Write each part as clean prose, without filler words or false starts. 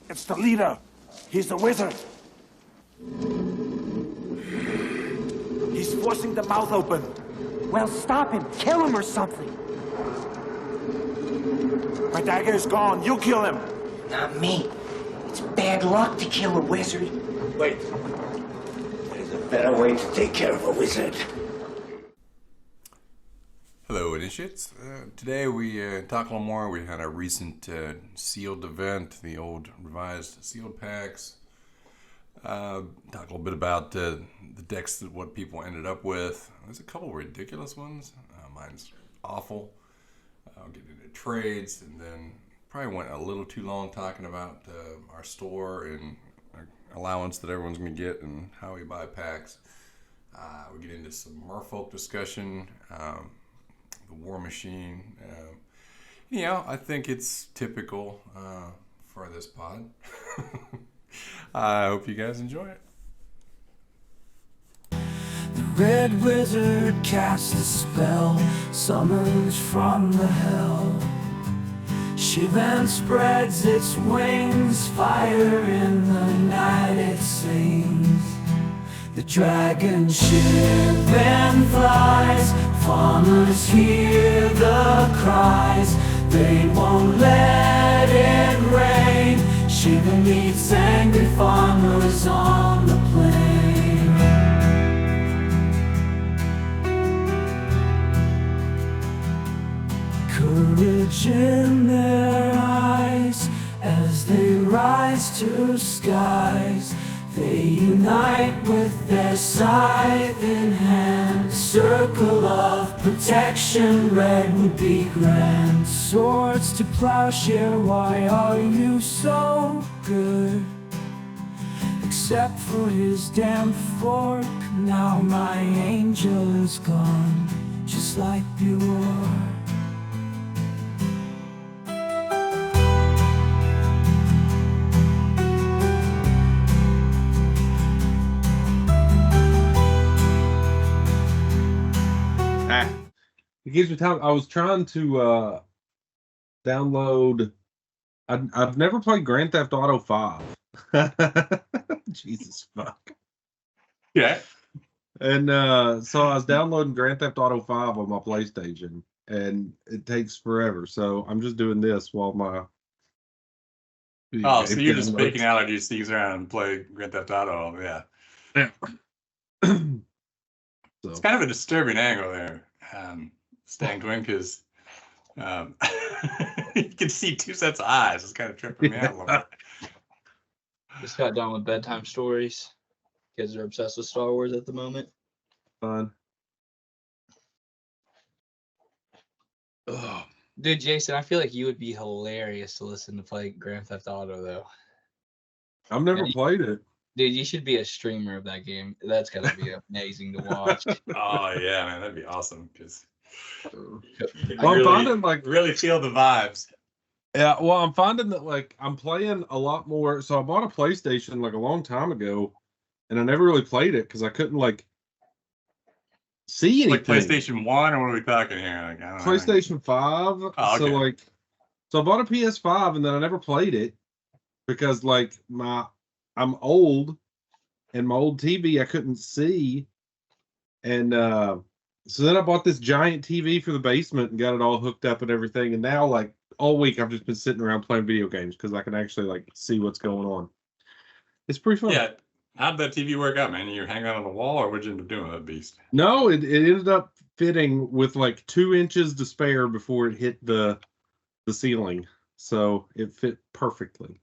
It's the leader. He's the wizard. He's forcing the mouth open. Well, stop him. Kill him or something. My dagger is gone. You kill him. Not me. It's bad luck to kill a wizard. Wait. There's a better way to take care of a wizard. Hello, initiates. Today we talk a little more. We had a recent sealed event, the old revised sealed packs. Talk a little bit about the decks, what people ended up with. There's a couple ridiculous ones. Mine's awful. I'll get into trades, and then probably went a little too long talking about our store and our allowance that everyone's going to get and how we buy packs. We get into some Merfolk discussion. The War Machine. I think it's typical for this pod. I hope you guys enjoy it. The red wizard casts a spell, summons from the hell. Shivan spreads its wings, fire in the night it sings. The dragon ship and flies, farmers hear the cries. They won't let it rain. Shiva meets angry farmers on the plain. Courage in their eyes as they rise to skies. They unite with their scythe in hand. Circle of protection, red would be grand. Swords to plowshare, why are you so good? Except for his damn fork, now my angel is gone, just like before. It gives me time. I was trying to download. I've never played Grand Theft Auto 5. Jesus fuck. Yeah. And so I was downloading Grand Theft Auto 5 on my PlayStation, and it takes forever. So I'm just doing this while my. So you're just picking out your things around and play Grand Theft Auto. Yeah. Yeah. So. It's kind of a disturbing angle there. Stan Gwynn, because you can see two sets of eyes. It's kind of tripping me out a little bit. Just got done with bedtime stories. Kids are obsessed with Star Wars at the moment. Fun. Oh, dude, Jason, I feel like you would be hilarious to listen to play Grand Theft Auto, though. I've never played it. Dude, you should be a streamer of that game. That's gotta be amazing to watch. Oh yeah, man, that'd be awesome. Because I'm finding really feel the vibes. Yeah, well, I'm finding that I'm playing a lot more. So I bought a PlayStation a long time ago, and I never really played it because I couldn't see anything. Like PlayStation 1, or what are we talking here? I don't know. PlayStation 5. Oh, okay. So I bought a PS5 and then I never played it because I'm old, and my old TV I couldn't see, and so then I bought this giant TV for the basement and got it all hooked up and everything. And now all week I've just been sitting around playing video games because I can actually see what's going on. It's pretty fun. Yeah. How'd that TV work out, man? You hang out on the wall, or what'd you end up doing with that beast? No, it ended up fitting with 2 inches to spare before it hit the ceiling. So it fit perfectly.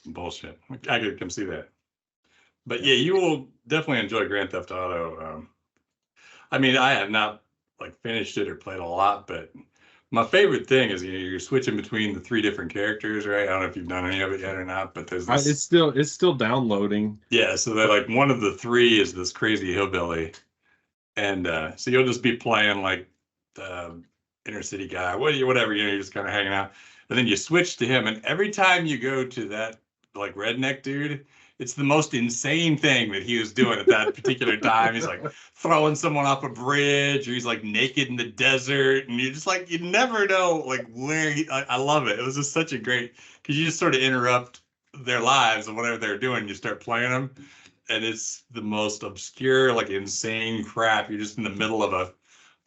Bullshit. I could come see that. But yeah, you will definitely enjoy Grand Theft Auto. I mean, I have not finished it or played a lot, but my favorite thing is you're switching between the 3 different characters, right? I don't know if you've done any of it yet or not, but there's this... It's still downloading. Yeah, so that one of the 3 is this crazy hillbilly, and so you'll just be playing the inner city guy, whatever, you're just kind of hanging out, and then you switch to him, and every time you go to that redneck dude, it's the most insane thing that he was doing at that particular time. He's like throwing someone off a bridge, or he's like naked in the desert, and you're just like, you never know like where I love it. It was just such a great, because you just sort of interrupt their lives and whatever they're doing, you start playing them, and it's the most obscure, like insane crap. You're just in the middle of a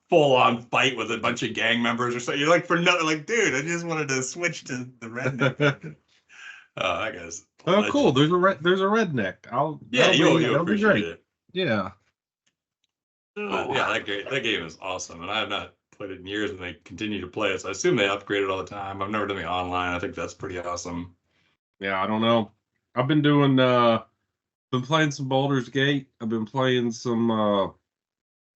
full-on fight with a bunch of gang members or something. You're like, for no, like, dude, I just wanted to switch to the redneck. Oh, that guy's Oh, legend. cool. There's a redneck. Yeah, you'll that'll be appreciate great. it. Yeah. Yeah, that game is awesome, and I have not played it in years, and they continue to play it. So I assume they upgrade it all the time. I've never done the online. I think that's pretty awesome. Yeah, I don't know. I've been playing some Baldur's Gate. I've been playing some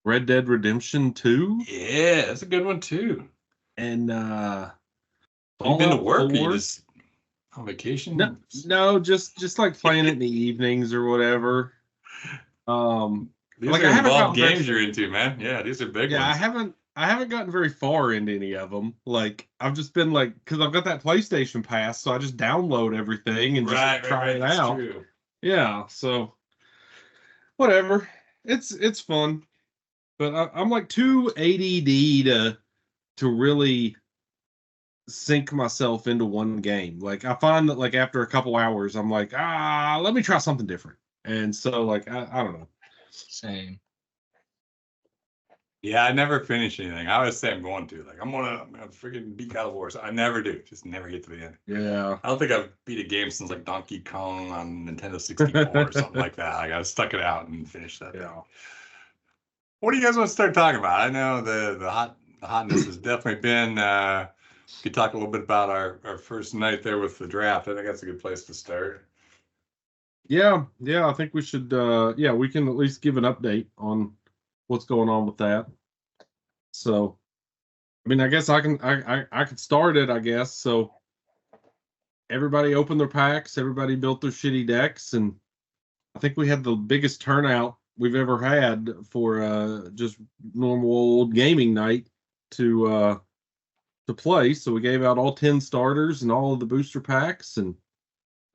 Red Dead Redemption 2. Yeah, that's a good one too. And You've been to work, or you just on vacation? No, just like playing it in the evenings or whatever. These like are I haven't involved gotten games you're into, man. Yeah, these are big ones. I haven't gotten very far into any of them. Like I've just been like, because I've got that PlayStation Pass, so I just download everything and just try it out. True. Yeah, so whatever. It's fun, but I'm like too ADD to really sink myself into one game. Like I find that like after a couple hours, I'm like, let me try something different. And so like I don't know. Same. Yeah, I never finish anything. I always say I'm going to. Like I'm gonna freaking beat God of War. So I never do. Just never get to the end. Yeah. I don't think I've beat a game since like Donkey Kong on Nintendo 64 or something like that. Like I stuck it out and finished that. Yeah. What do you guys want to start talking about? I know the hotness has definitely been. We could talk a little bit about our first night there with the draft. I think that's a good place to start. Yeah, I think we should we can at least give an update on what's going on with that. So I mean I guess I can start it, I guess. So everybody opened their packs, everybody built their shitty decks, and I think we had the biggest turnout we've ever had for just normal old gaming night to play. So we gave out all 10 starters and all of the booster packs, and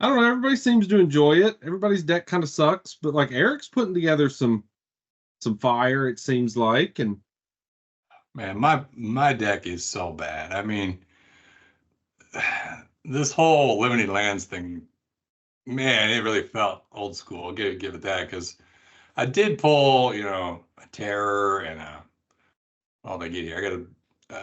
I don't know, everybody seems to enjoy it. Everybody's deck kind of sucks, but like Eric's putting together some fire, it seems like. And man, my deck is so bad. I mean, this whole limited lands thing, man, it really felt old school. I'll give it that, because I did pull, a terror and what did I get here? I got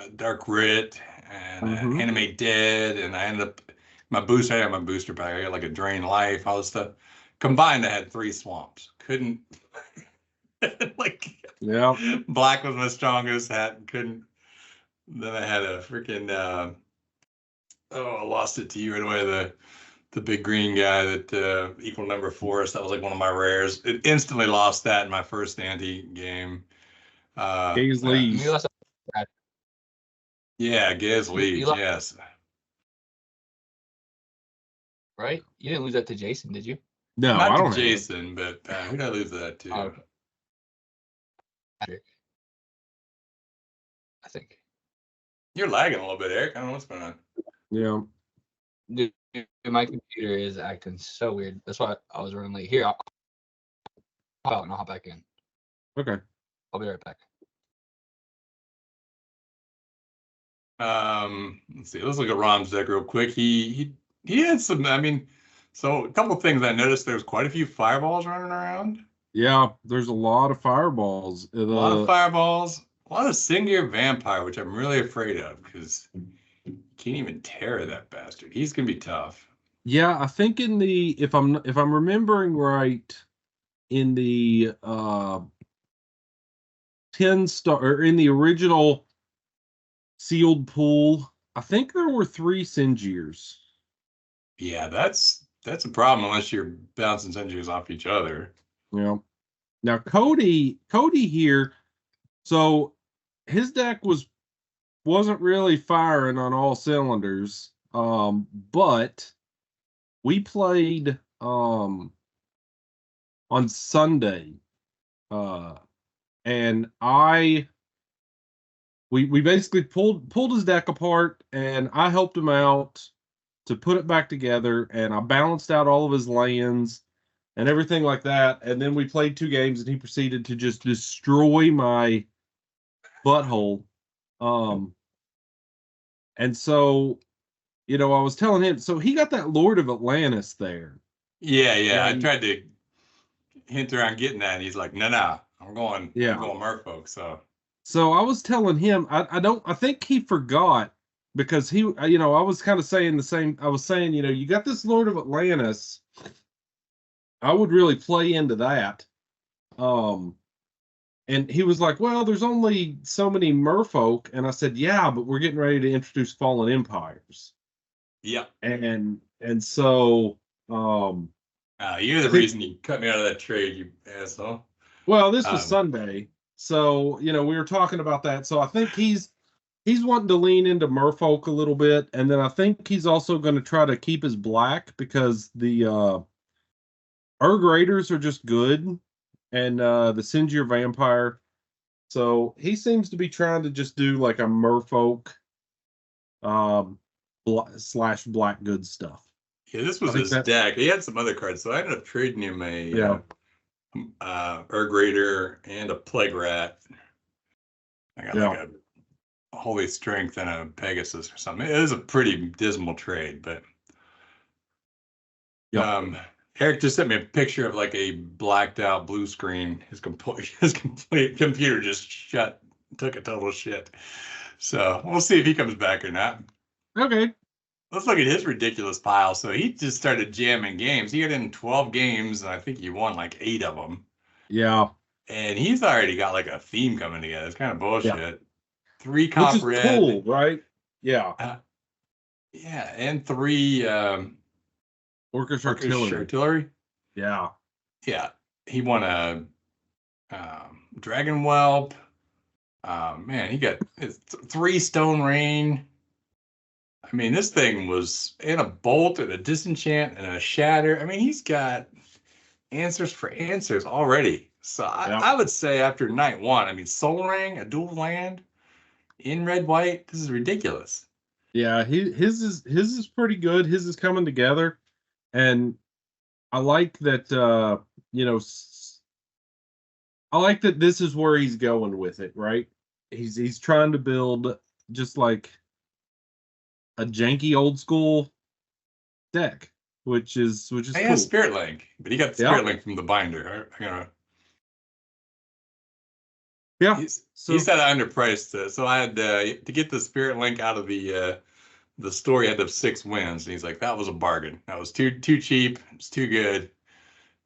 a Dark Writ and Animate Dead, and I ended up I had my booster pack. I got like a Drain Life, all this stuff. Combined, I had 3 swamps. Couldn't like, yeah, black was my strongest. Couldn't. Then I had a freaking I lost it to you right away. The big green guy that equal number forest. That was like one of my rares. It instantly lost that in my first anti game. Gaze leaves. Yeah, Gaz leaves. Yes. Right? You didn't lose that to Jason, did you? No, not I don't to Jason, but who did I lose that to? Patrick. I think. You're lagging a little bit, Eric. I don't know what's going on. Yeah. Dude, my computer is acting so weird. That's why I was running late. Here, I'll hop out and I'll hop back in. Okay. I'll be right back. Let's see. Let's look at Rom's deck real quick. He had some. I mean, so a couple of things I noticed. There's quite a few fireballs running around. Yeah, there's a lot of fireballs. A lot of fireballs. A lot of Singir Vampire, which I'm really afraid of, because you can't even tear that bastard. He's gonna be tough. Yeah, I think in the if I'm remembering right, in the 10-star or in the original sealed pool, I think there were 3 Singirs. Yeah, that's a problem unless you're bouncing Singirs off each other. Yeah. Now Cody here, so his deck wasn't really firing on all cylinders. But we played on Sunday. And we basically pulled his deck apart, and I helped him out to put it back together, and I balanced out all of his lands, and everything like that. And then we played 2 games, and he proceeded to just destroy my butthole. And so, I was telling him, so he got that Lord of Atlantis there. Yeah, yeah. I And tried to hint around getting that, and he's like, no, I'm going Merfolk. So I was telling him, I think he forgot because I was kind of saying the same. I was saying, you got this Lord of Atlantis. I would really play into that. And he was like, well, there's only so many merfolk. And I said, yeah, but we're getting ready to introduce fallen empires. Yeah. And so you're the reason you cut me out of that trade, you asshole. Well, this was Sunday. So, we were talking about that. So I think he's wanting to lean into merfolk a little bit. And then I think he's also going to try to keep his black because the Urg Raiders are just good. And the Sinjir Vampire. So he seems to be trying to just do like a merfolk slash black good stuff. Yeah, this was his deck. He had some other cards, so I ended up trading him a Urg Raider and a Plague Rat. I got like a Holy Strength and a Pegasus or something. It was a pretty dismal trade, but Eric just sent me a picture of like a blacked out blue screen. His complete computer just took a total shit. So we'll see if he comes back or not. Okay. Let's look at his ridiculous pile. So he just started jamming games. He got in 12 games, and I think he won like 8 of them. Yeah. And he's already got like a theme coming together. It's kind of bullshit. Yeah. 3 comp red. Cool, right? Yeah. Yeah, and 3 Orcish Artillery. Yeah. Yeah. He won a Dragon Whelp. Man, he got 3 Stone Rain. I mean, this thing was in a Bolt and a Disenchant and a Shatter. I mean, he's got answers for answers already. So I would say after night 1, I mean, Soul Ring, a dual land in red-white, this is ridiculous. Yeah, his is pretty good. His is coming together. And I like that, I like that this is where he's going with it, right? He's trying to build just like a janky old school deck, which is cool. He has Spirit Link, but he got the Spirit Link from the binder. He said I underpriced. So I had to get the Spirit Link out of the store. He had to have 6 wins, and he's like, that was a bargain. That was too cheap. It's too good.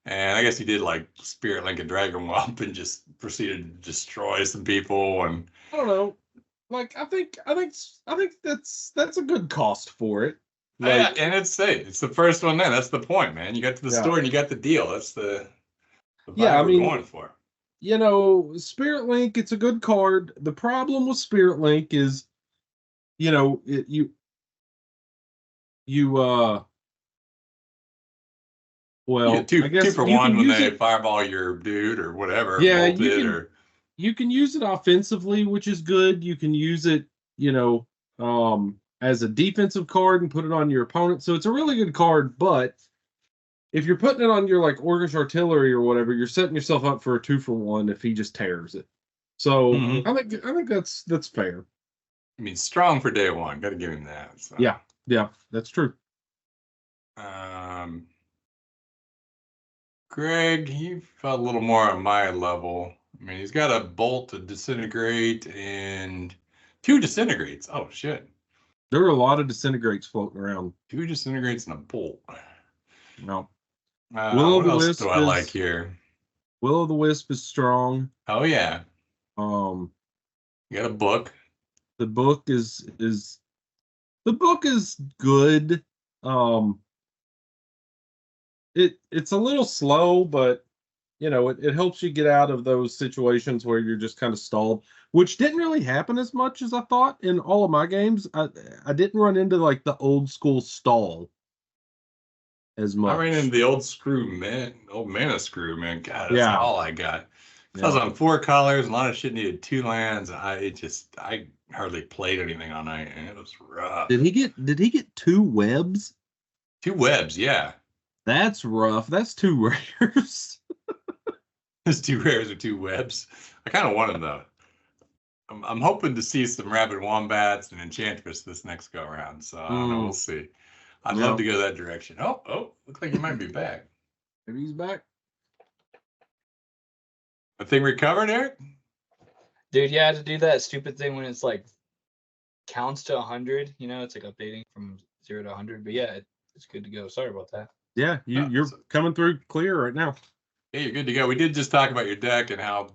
And I guess he did like Spirit Link and Dragon Whelp and just proceeded to destroy some people. And I don't know. Like I think that's a good cost for it. Like, yeah, and it's the first one there. That's the point, man. You got to the store and you got the deal. That's the vibe we're going for. Spirit Link, it's a good card. The problem with Spirit Link is, well, two, I guess 2 for 1 when they fireball your dude or whatever. Yeah, you can use it offensively, which is good. You can use it, as a defensive card and put it on your opponent. So it's a really good card, but if you're putting it on your like Orcish Artillery or whatever, you're setting yourself up for a 2 for 1 if he just tears it. So I think that's fair. I mean, strong for day 1. Got to give him that. So. Yeah, that's true. Greg, he felt a little more on my level. I mean, he's got a Bolt to Disintegrate and 2 Disintegrates. Oh, shit. There are a lot of Disintegrates floating around. 2 Disintegrates and a Bolt. No. What else do I like here? Will o' the Wisp is strong. Oh, yeah. You got a book. The book is good. It's a little slow, but it helps you get out of those situations where you're just kind of stalled, which didn't really happen as much as I thought in all of my games. I didn't run into like the old school stall as much. I ran into the old mana screw, man. God, that's all I got. I was on 4 colors, a lot of shit needed 2 lands. I hardly played anything all night, and it was rough. Did he get 2 webs? 2 webs, yeah. That's rough. That's 2 rares. There's 2 rares or 2 webs. I kind of want them though. I'm hoping to see some rabid wombats and enchantress this next go around. So I don't know. We'll see. I'd love to go that direction. Oh, looks like he might be back. Maybe he's back. The thing recovered, Eric? Dude, yeah, to do that stupid thing when it's like counts to 100. You know, it's like updating from 0 to 100. But yeah, it's good to go. Sorry about that. Yeah, you're coming through clear right now. Yeah, you're good to go. We did just talk about your deck and how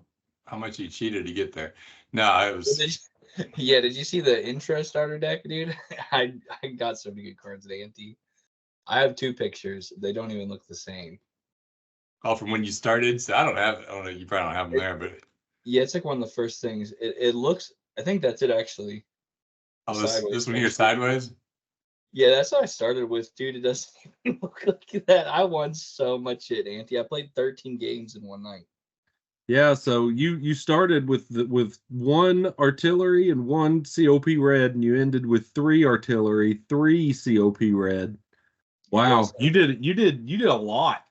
much you cheated to get there. No, it was. Yeah, did you see the intro starter deck, dude? I got so many good cards at Ante. I have 2 pictures. They don't even look the same. Oh, from when you started? So I don't know. You probably don't have them there, but. Yeah, it's like one of the first things. It looks. I think that's it actually. Oh, this one here sideways. Yeah, that's what I started with, dude. It doesn't even look like that. I won so much shit, Ante. I played 13 games in one night. Yeah, so you started with 1 artillery and 1 COP red, and you ended with 3 artillery, 3 COP red. Wow, Yes. you did a lot.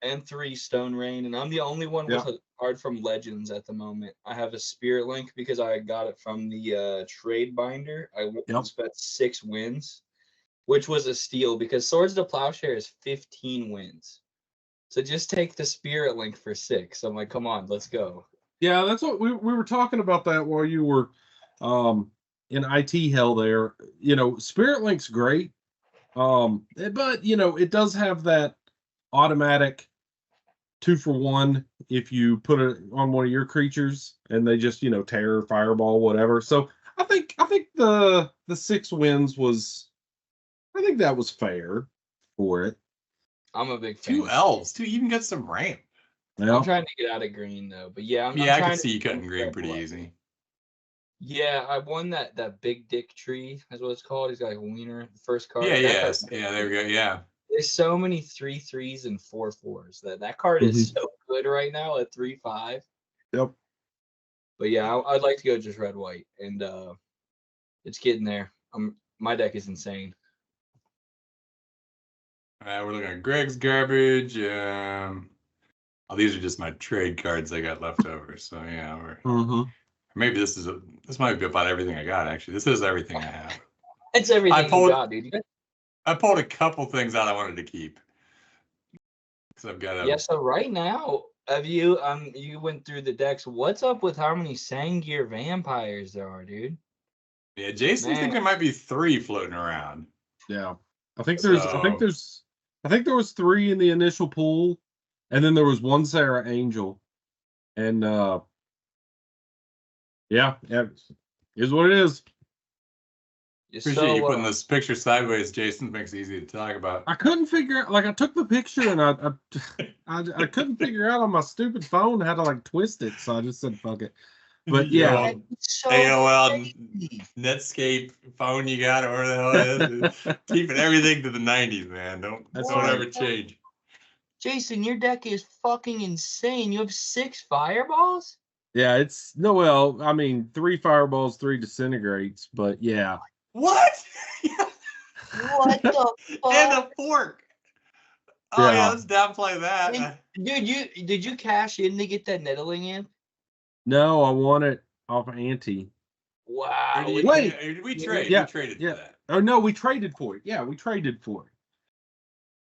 And 3 stone rain, and I'm the only one with a card from Legends at the moment. I have a Spirit Link because I got it from the trade binder. I spent 6 wins, which was a steal because Swords to Plowshare is 15 wins. So just take the Spirit Link for 6. I'm like, come on, let's go. Yeah, that's what we were talking about that while you were in IT hell there. You know, Spirit Link's great. But you know, it does have that automatic 2 for 1 if you put it on one of your creatures and they just, tear, fireball, whatever. So I think the 6 wins was, I think that was fair for it. I'm a big fan. 2 elves, too. You can get some ramp. Yeah. I'm trying to get out of green though, but yeah, I'm I can see you cutting green pretty easy. Yeah, I won that big dick tree. That's what it's called. He's got like a wiener. The first card. Yeah, there we go. Yeah. There's so many 3/3s and 4/4s that card is so good right now at 3/5. Yep. But yeah, I'd like to go just red white, and it's getting there. My deck is insane. We're looking at Greg's garbage. These are just my trade cards I got left over. So yeah, maybe this might be about everything I got. Actually, this is everything I have. It's everything you got, dude. I pulled a couple things out I wanted to keep because I've got. Yeah. So right now, you went through the decks. What's up with how many Sangir vampires there are, dude? Yeah, Jason think there might be 3 floating around. Yeah, I think there was 3 in the initial pool, and then there was 1 Sarah Angel, and yeah, is what it is. Appreciate you putting this picture sideways, Jason. Makes it easy to talk about. I couldn't figure out, I took the picture and I couldn't figure out on my stupid phone how to twist it, so I just said fuck it. But yeah, AOL Netscape phone you got, or whatever the hell it is. Keeping everything to the 90s, man. Don't ever change. Jason, your deck is fucking insane. You have 6 fireballs? Yeah, 3 fireballs, 3 disintegrates, but yeah. What? What the fuck? And a fork. Oh yeah, let's downplay that. Dude, did you cash in to get that nettling imp? No, I won it off of Ante. Wow. Wait, did we trade? Yeah, we traded for that. Oh no, we traded for it. Yeah, we traded for it.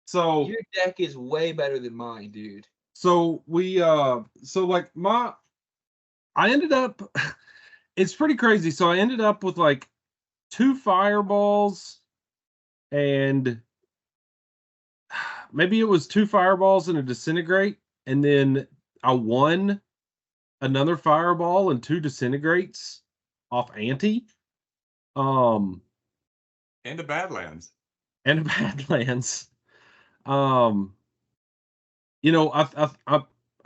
So your deck is way better than mine, dude. So we I ended up it's pretty crazy. So I ended up with 2 fireballs and maybe it was 2 fireballs and a disintegrate, and then I won another fireball and 2 disintegrates off Ante. And a Badlands.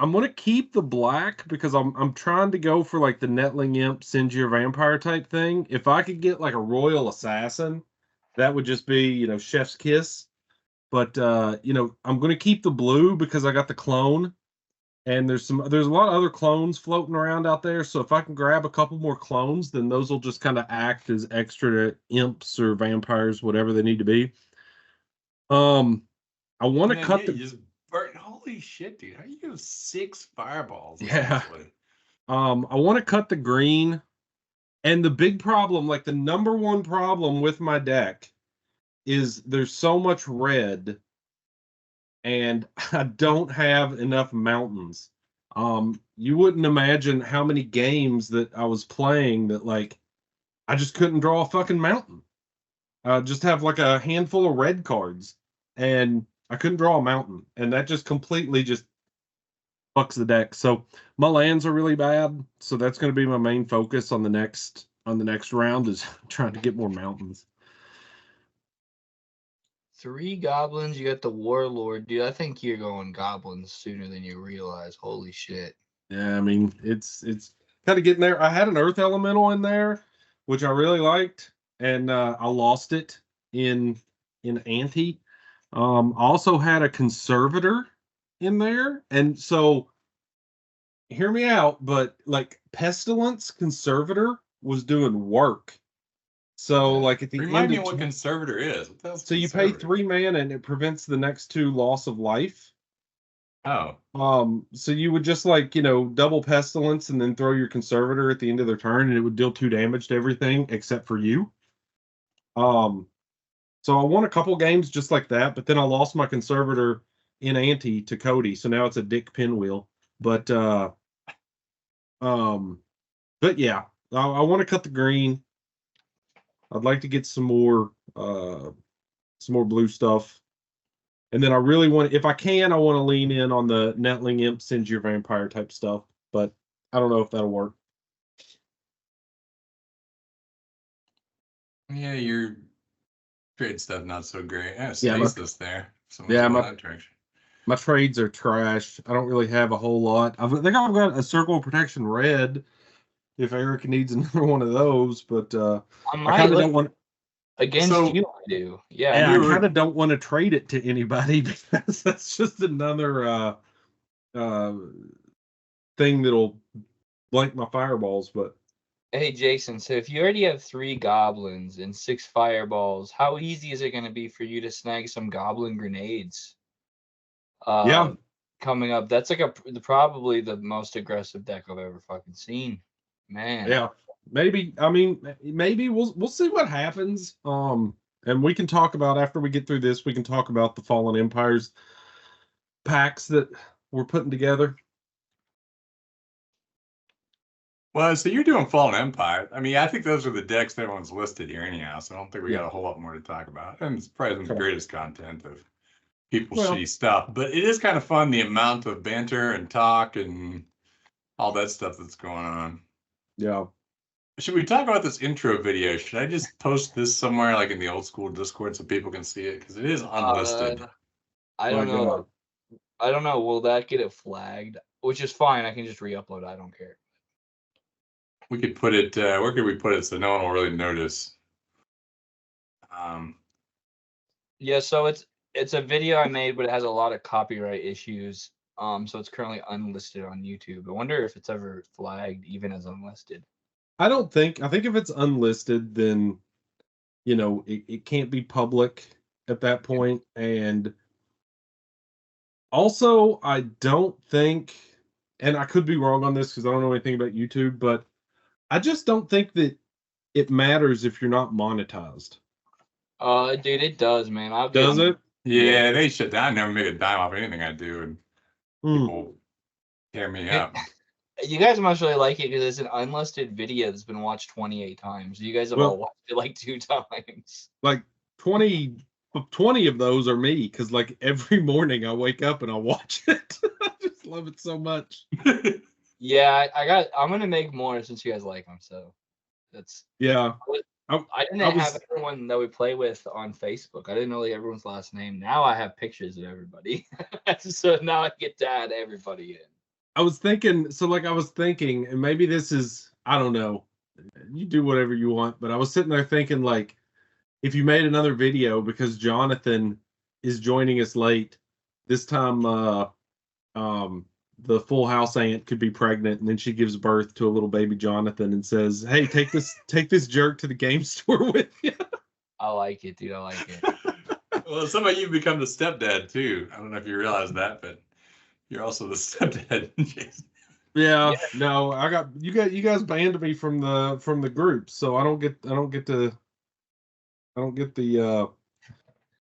I'm gonna keep the black because I'm trying to go for the Nettling Imp, send your vampire type thing. If I could get a Royal Assassin, that would just be chef's kiss. But I'm gonna keep the blue because I got the clone, and there's a lot of other clones floating around out there. So if I can grab a couple more clones, then those will just kind of act as extra imps or vampires, whatever they need to be. I want to And then, cut yeah, the. you just burn. Holy shit, dude! How you use 6 fireballs? Yeah. essentially? I want to cut the green. And the big problem, like the number one problem with my deck, is there's so much red, and I don't have enough mountains. You wouldn't imagine how many games that I was playing that like I just couldn't draw a fucking mountain. Just have like a handful of red cards, and I couldn't draw a mountain, and that just completely just fucks the deck. So my lands are really bad, so that's going to be my main focus on the next round is trying to get more mountains. 3 goblins. You got the warlord, dude. I think you're going goblins sooner than you realize. Holy shit. Yeah, I mean it's kind of getting there. I had an earth elemental in there, which I really liked, and I lost it in ante. I also had a conservator in there, and so hear me out, but like pestilence conservator was doing work. So like at the Remind end me of what conservator is. What the hell's so you pay conservator? 3 mana and it prevents the next 2 loss of life. Oh, So you would just like, double pestilence and then throw your conservator at the end of their turn and it would deal 2 damage to everything except for you. So I won a couple games just like that, but then I lost my conservator in ante to Cody, so now it's a dick pinwheel. But um but yeah, I want to cut the green. I'd like to get some more blue stuff. And then I really want, if I can, I want to lean in on the Netling Imp sends your vampire type stuff, but I don't know if that'll work. yeah, your trade stuff not so great. Yeah, Yeah, my- stasis there. Yeah, That direction. my trades are trash. I don't really have a whole lot. I think I've got a Circle of Protection red if Eric needs another one of those, but I I might kind of look don't want. against So- you. I do. Yeah. Yeah, you I were- kind of don't want to trade it to anybody because that's just another uh, thing that'll blank my fireballs. But Hey Jason, so if you already have 3 goblins and 6 fireballs, how easy is it going to be for you to snag some goblin grenades? yeah, Coming up, that's like probably the most aggressive deck I've ever fucking seen, man. yeah, maybe. I mean, maybe we'll see what happens. And we can talk about after we get through this. We can talk about the Fallen Empires packs that we're putting together. Well, so you're doing Fallen Empire. I mean, I think those are the decks that everyone's listed here anyhow, so I don't think we got a whole lot more to talk about. And it's probably the greatest content of people's shitty stuff. But it is kind of fun, the amount of banter and talk and all that stuff that's going on. Yeah. Should we talk about this intro video? Should I just post this somewhere like in the old school Discord so people can see it? Because it is unlisted. I don't My know. God. I don't know. Will that get it flagged? Which is fine. I can just re-upload. I don't care. We could put it, where could we put it so no one will really notice? Yeah, so it's a video I made, but it has a lot of copyright issues. So it's currently unlisted on YouTube. I wonder if it's ever flagged even as unlisted. I think if it's unlisted, then it can't be public at that point. And also, I don't think, and I could be wrong on this because I don't know anything about YouTube, but I just don't think that it matters if you're not monetized. Dude, it does, man. Does it? Yeah, they should. I never make a dime off anything I do, and people tear me up. You guys must really like it because it's an unlisted video that's been watched 28 times. You guys have all watched it like 2 times. Like 20 of those are me because like every morning I wake up and I watch it. I just love it so much. Yeah, I'm gonna make more since you guys like them. So that's yeah. I didn't have everyone that we play with on Facebook. I didn't know everyone's last name. Now I have pictures of everybody. So now I get to add everybody in. I was thinking, and maybe this is, I don't know, you do whatever you want, but I was sitting there thinking, like, if you made another video, because Jonathan is joining us late, this time the Full House aunt could be pregnant, and then she gives birth to a little baby Jonathan and says, hey, take this jerk to the game store with you. I like it, dude. I like it. Well, some of you become the stepdad too. I don't know if you realize that, but you're also the stepdad, Jason. Yeah, no, you guys banned me from the group, so I don't get the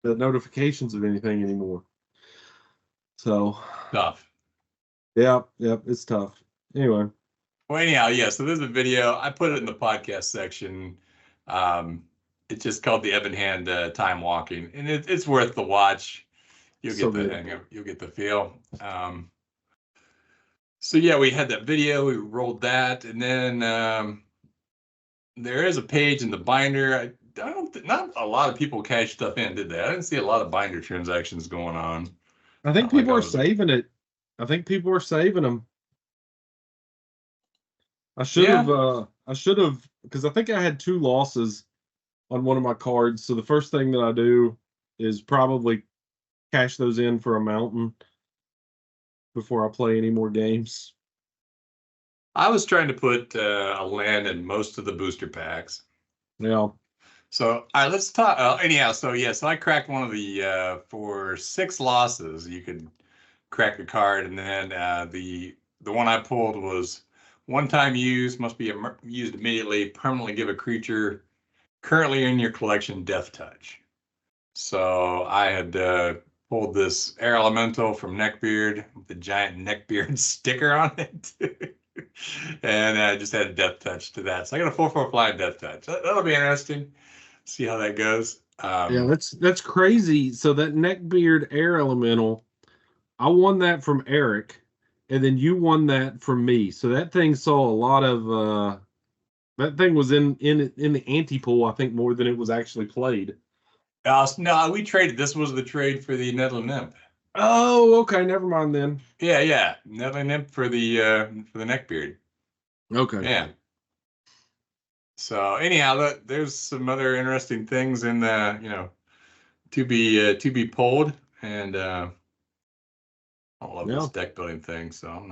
the notifications of anything anymore. So Tough. yeah, it's tough. Anyway. Well, anyhow, yeah. So there's a video. I put it in the podcast section. It's just called the Evan Hand Time Walking, and it's worth the watch. You'll So get the good. hang of, you'll get the feel. So yeah, we had that video. We rolled that, and then there is a page in the binder. I don't. Not a lot of people cash stuff in, did they? I didn't see a lot of binder transactions going on. I think Not like people I are was- saving it. I think people are saving them. I should have, because I think I had 2 losses on one of my cards. So the first thing that I do is probably cash those in for a mountain before I play any more games. I was trying to put a land in most of the booster packs. Yeah. So, all right, let's talk. Anyhow, so yeah, so I cracked one of the for 6 losses. You could crack a card, and then the one I pulled was one time use, must be used immediately, permanently give a creature currently in your collection death touch. So I had pulled this air elemental from Neckbeard with the giant Neckbeard sticker on it. And I just had a death touch to that. So I got a 4/4 flying death touch. That'll be interesting. See how that goes. Yeah, that's crazy. So that Neckbeard air elemental, I won that from Eric, and then you won that from me. So that thing saw a lot of that thing was in the ante pool, I think, more than it was actually played. No, we traded. This was the trade for the Netherland Nymph. Oh, okay, never mind then. Yeah. Netherland Nymph for the Neckbeard. Okay. Yeah. So anyhow, there's some other interesting things in the to be pulled, and I love this deck building thing. So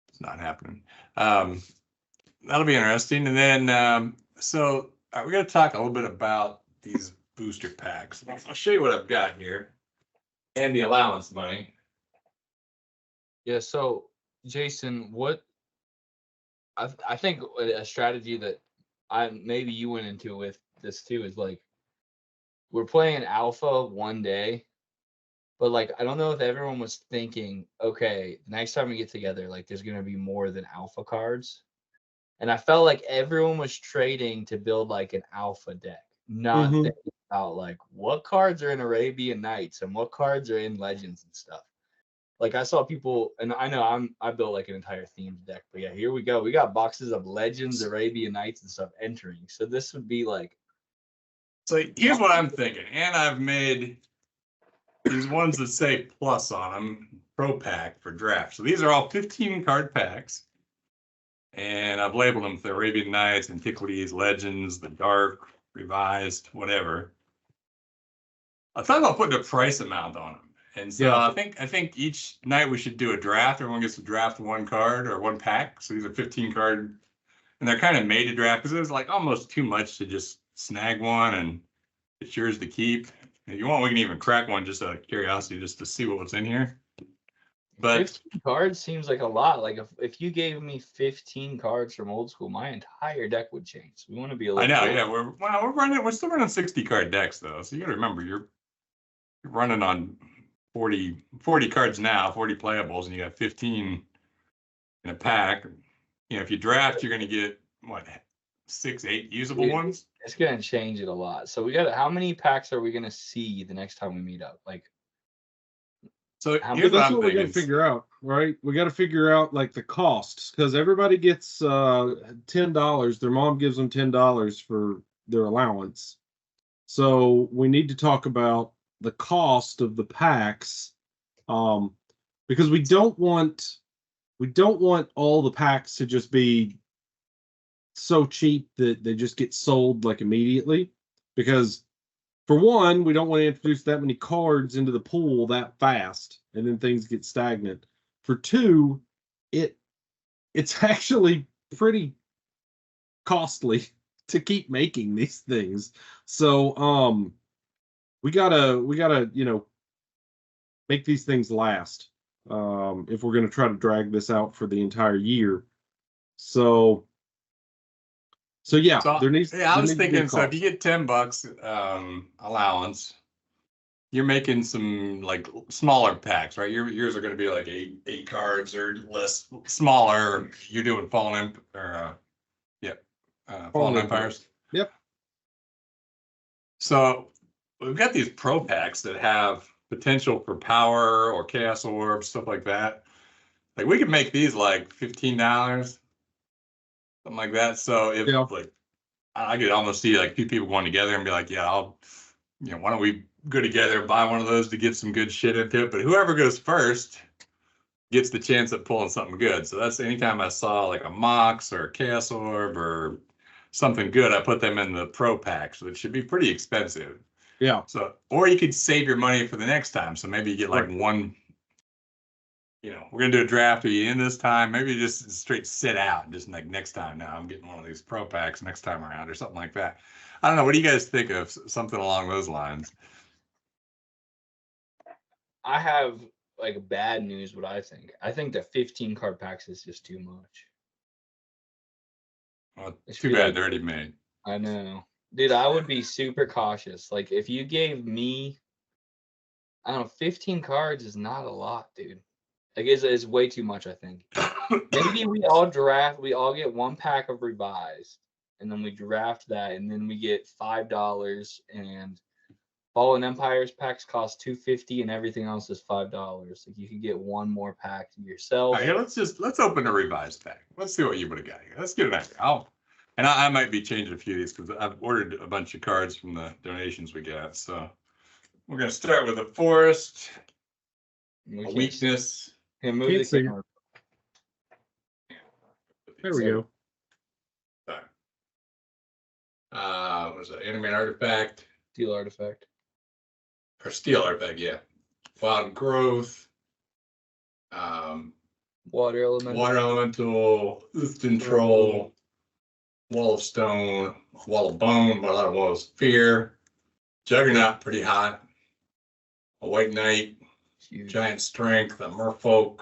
it's not happening. That'll be interesting. And then so we're gonna talk a little bit about these booster packs. I'll show you what I've got here, and the allowance money. Yeah. So, Jason, what I think a strategy that maybe you went into with this too is like we're playing alpha one day, but like I don't know if everyone was thinking, okay, the next time we get together, like there's gonna be more than alpha cards. And I felt like everyone was trading to build like an alpha deck, not thinking about like what cards are in Arabian Nights and what cards are in Legends and stuff. Like I saw people, and I know I built like an entire themed deck, but yeah, here we go. We got boxes of Legends, Arabian Nights, and stuff entering. So this would be like. So here's what I'm thinking, and I've made these ones that say plus on them, pro pack for draft. So these are all 15 card packs, and I've labeled them the Arabian Nights, Antiquities, Legends, the Dark, Revised, whatever. I thought about putting a price amount on them. And so I think each night we should do a draft. Everyone gets to draft 1 card or 1 pack. So these are 15 card, and they're kind of made to draft because it's like almost too much to just snag one and it's yours to keep. If you want, we can even crack one just out of curiosity, just to see what's in here. But 15 cards seems like a lot. Like if you gave me 15 cards from old school, my entire deck would change. We want to be a little. I know, yeah, we're still running 60 card decks though. So you got to remember you're running on 40 cards now, 40 playables, and you got 15 in a pack. If you draft, you're going to get what, 6, 8 usable ones. It's going to change it a lot. So how many packs are we going to see the next time we meet up? Like, so that's what we got to figure out, right? We got to figure out like the costs, because everybody gets $10. Their mom gives them $10 for their allowance. So we need to talk about the cost of the packs, because we don't want all the packs to just be so cheap that they just get sold like immediately, because for one, we don't want to introduce that many cards into the pool that fast and then things get stagnant. For two, it's actually pretty costly to keep making these things. So we gotta make these things last. If we're gonna try to drag this out for the entire year. So yeah, So there needs yeah, I there was needs to be a thinking. So if cost. you get $10 allowance, you're making some like smaller packs, right? Yours are going to be like eight cards or less, smaller. You're doing Fallen Fallen Empire. Empires. Yep. So we've got these pro packs that have potential for power or chaos orbs, stuff like that. Like we could make these like $15, something like that. So if Yeah. like I could almost see like two people going together and be like, yeah, why don't we go together and buy one of those to get some good shit into it? But whoever goes first gets the chance at pulling something good. So that's anytime I saw like a Mox or a Chaos Orb or something good, I put them in the pro packs, which should be pretty expensive. Yeah. So, or you could save your money for the next time. So maybe you get like Right. one, we're gonna do a draft. Are you in this time? Maybe you just straight sit out and just like next time. Now I'm getting one of these pro packs next time around or something like that. I don't know. What do you guys think of something along those lines? I have like bad news. What I think. I think the 15 card packs is just too much. Well, It should too be bad like- they're already made. I know, dude. I would be super cautious. Like if you gave me, I don't know, 15 cards is not a lot, dude. Like it's way too much. I think maybe we all get one pack of revised, and then we draft that, and then we get $5, and Fallen Empires packs cost $2.50, and everything else is $5. Like you could get one more pack to yourself. All right, let's open a revised pack. Let's see what you would have got here. Let's get an idea. I might be changing a few of these because I've ordered a bunch of cards from the donations we got. So we're gonna start with a forest, a weakness. Can move Can't the see. camera. There we go. Sorry. What is it? Animate artifact Steel artifact. or steel artifact? Yeah. Wild growth. Water element. Water elemental, earth control, wall of stone, wall of bone, but a lot of walls. Fear, juggernaut, pretty hot. A white knight, Huge. giant strength, a merfolk,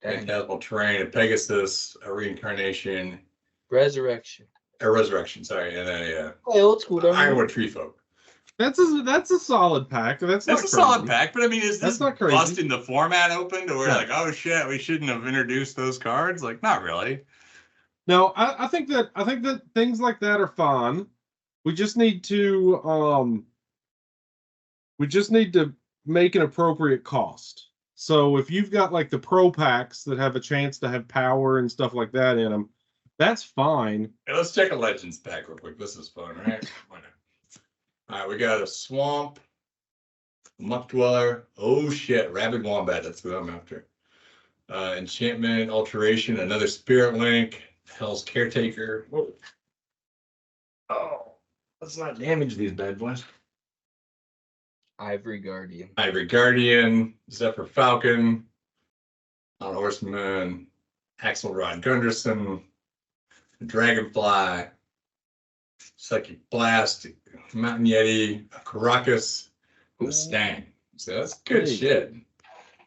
Dang. phantasmal terrain, a pegasus, a reincarnation, Resurrection. a resurrection. Sorry, and a Hey, old school. Don't ironwood tree folk. That's a solid pack. That's That's not a solid crazy. pack, but I mean, is That's this not crazy. busting the format open to where Yeah. like, oh shit, we shouldn't have introduced those cards? Like, not really. No, I think that things like that are fun. We just need to make an appropriate cost. So if you've got like the pro packs that have a chance to have power and stuff like that in them, that's fine. Hey, let's check a Legends pack real quick. This is fun, right? Why not? All right, we got a swamp, muck dweller. Oh shit, rabid wombat. That's what I'm after. Enchantment, alteration, another spirit link, hell's caretaker. Whoa. Oh, let's not damage these bad boys. Ivory Guardian. Ivory Guardian, Zephyr Falcon, on Horseman, Axelrod Gunderson, Dragonfly, Psychic Blast, Mountain Yeti, Caracas, and the Stang. So that's good Hey. shit.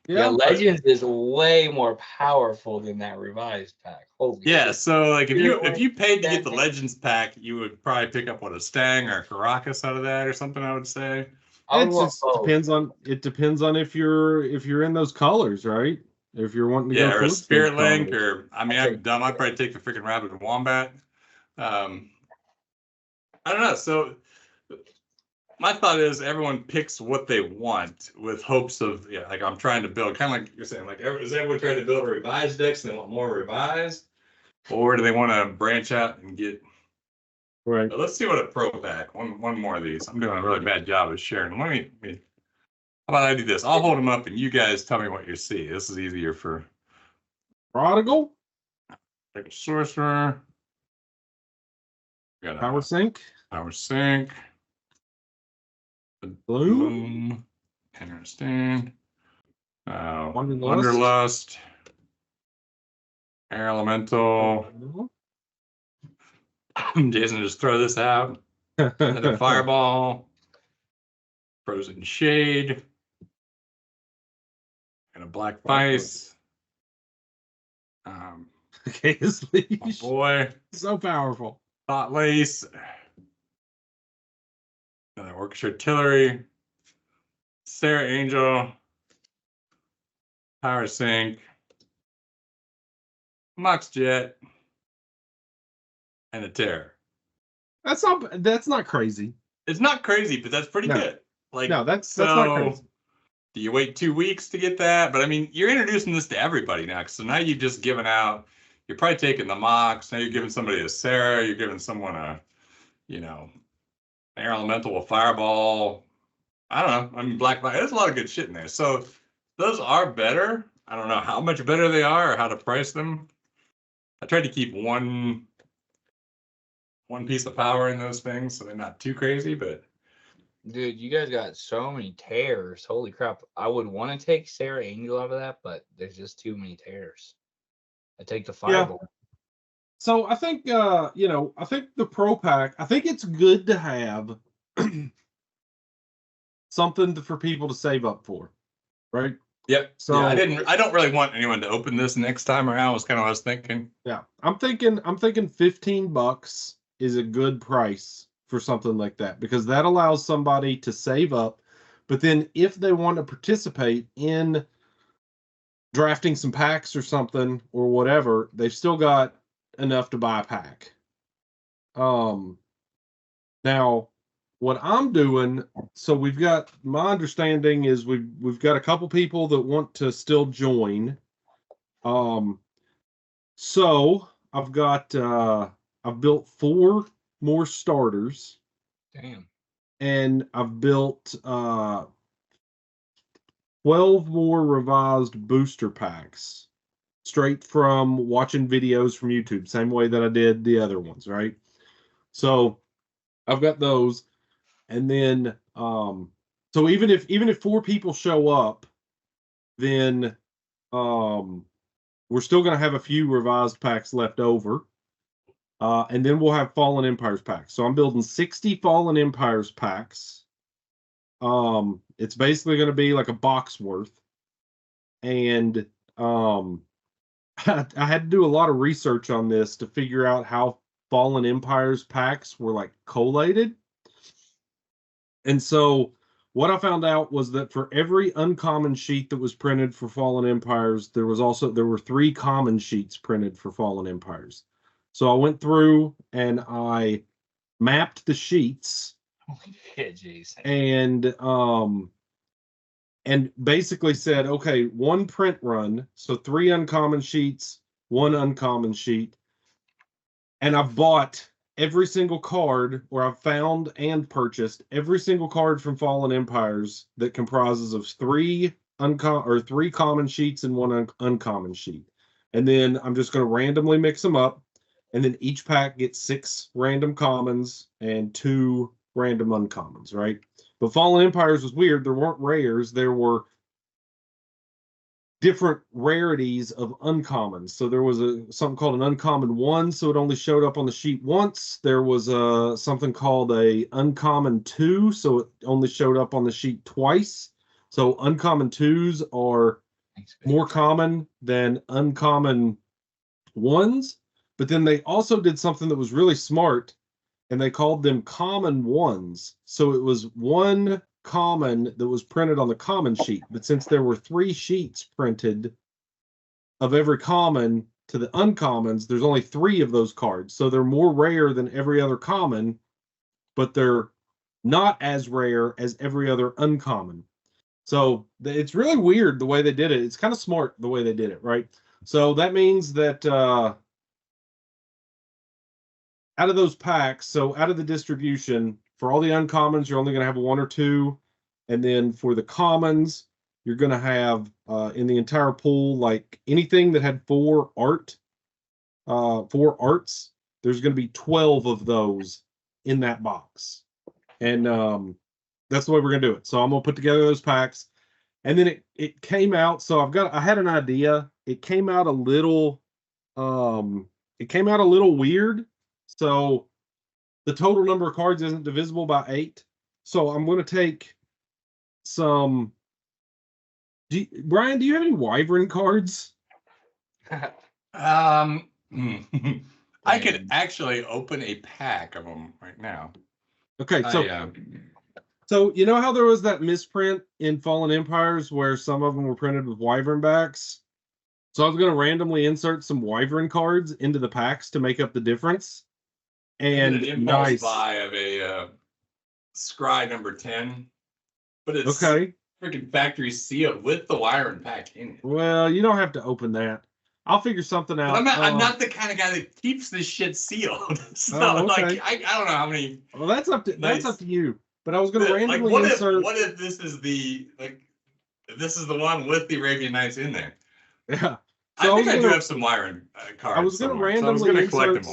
Yeah, Legends is way more powerful than that revised pack. Holy Yeah, shit. so like if you paid to get the Stang. Legends pack, you would probably pick up what, a Stang or a Caracas out of that or something, I would say. I would It want just both. depends on if you're in those colors, right? If you're wanting to Yeah, go or a towards Spirit those Link, colors. or I mean, I'm dumb. I'd probably take the freaking Rabid Wombat. I don't know. So my thought is everyone picks what they want with hopes of, like I'm trying to build, kind of like you're saying, like is everyone trying to build a revised deck so they want more revised, or do they want to branch out and get? Right. Let's see what a pro pack. One more of these. I'm doing a really bad job of sharing. Let me how about I do this? I'll hold them up and you guys tell me what you see. This is easier for Prodigal, like a sorcerer. Got a Power Sync, power sync. Bloom, Bloom. Interesting. Wanderlust. Wanderlust. Air Elemental. Jason, just throw this out. Another Fireball. Frozen Shade, and a Black Vice. Chaos My Leash. boy, So powerful. Thought Lace, another Orchestra Artillery, Sarah Angel, Power Sync, Mox Jet, and a Terror. That's not crazy. It's not crazy, but that's pretty No. good. Like, No, that's not crazy. Do you wait 2 weeks to get that? But I mean, you're introducing this to everybody now. So now you've just given out, you're probably taking the Mox. Now you're giving somebody a Sarah. You're giving someone a, Air Elemental, a Fireball. I don't know. I mean, Black Vice. There's a lot of good shit in there. So those are better. I don't know how much better they are or how to price them. I tried to keep one piece of power in those things so they're not too crazy, but Dude, you guys got so many tears. Holy crap. I would want to take Sarah Angel out of that, but there's just too many tears. I take the Fireball. So I think I think the Pro Pack, I think it's good to have something for people to save up for, right? yep. So I don't really want anyone to open this next time around. Was kind of what I was thinking. yeah, I'm thinking $15 is a good price for something like that, because that allows somebody to save up. But then if they want to participate in drafting some packs or something or whatever, they've still got enough to buy a pack. Now what I'm doing, so my understanding is we've got a couple people that want to still join. So I've built 4 more starters. Damn. And I've built 12 more revised booster packs straight from watching videos from YouTube, same way that I did the other ones, right? So I've got those. And then so even if 4 people show up, then we're still going to have a few revised packs left over. And then we'll have Fallen Empires packs. So I'm building 60 Fallen Empires packs. It's basically going to be like a box worth. And I had to do a lot of research on this to figure out how Fallen Empires packs were like collated. And so what I found out was that for every uncommon sheet that was printed for Fallen Empires, there were 3 common sheets printed for Fallen Empires. So I went through and I mapped the sheets. Holy shit, Jason. And basically said, okay, 1 print run, so 3 uncommon sheets, 1 uncommon sheet. And I've bought every single card, or I've found and purchased every single card from Fallen Empires that comprises of 3 common sheets and 1 uncommon sheet. And then I'm just going to randomly mix them up. And then each pack gets 6 random commons and 2 random uncommons, right? But Fallen Empires was weird. There weren't rares. There were different rarities of uncommons. So there was something called an uncommon 1, so it only showed up on the sheet once. There was something called a uncommon 2, so it only showed up on the sheet twice. So uncommon 2s are more common than uncommon 1s. But then they also did something that was really smart, and they called them common 1s. So it was 1 common that was printed on the common sheet. But since there were 3 sheets printed of every common to the uncommons, there's only 3 of those cards. So they're more rare than every other common, but they're not as rare as every other uncommon. So it's really weird the way they did it. It's kind of smart the way they did it, right? So that means that out of those packs, so out of the distribution, for all the uncommons, you're only going to have 1 or 2. And then for the commons, you're going to have, in the entire pool, like anything that had 4 arts, there's going to be 12 of those in that box. And that's the way we're going to do it. So I'm going to put together those packs. And then it came out, so I had an idea. It came out a little weird. So the total number of cards isn't divisible by 8. So I'm going to take some. Brian, do you have any Wyvern cards? I could actually open a pack of them right now. Okay, so you know how there was that misprint in Fallen Empires where some of them were printed with Wyvern backs? So I was going to randomly insert some Wyvern cards into the packs to make up the difference. And an impulse buy of a Scry number 10, but it's freaking factory sealed with the Wyvern pack in it. Well, you don't have to open that. I'll figure something out. But I'm not the kind of guy that keeps this shit sealed. So like I don't know how many. Well, that's up to you. But I was going to randomly insert. What if this is the one with the Arabian Nights in there? Yeah. So I think I do have some Wyvern cards. I was going to randomly insert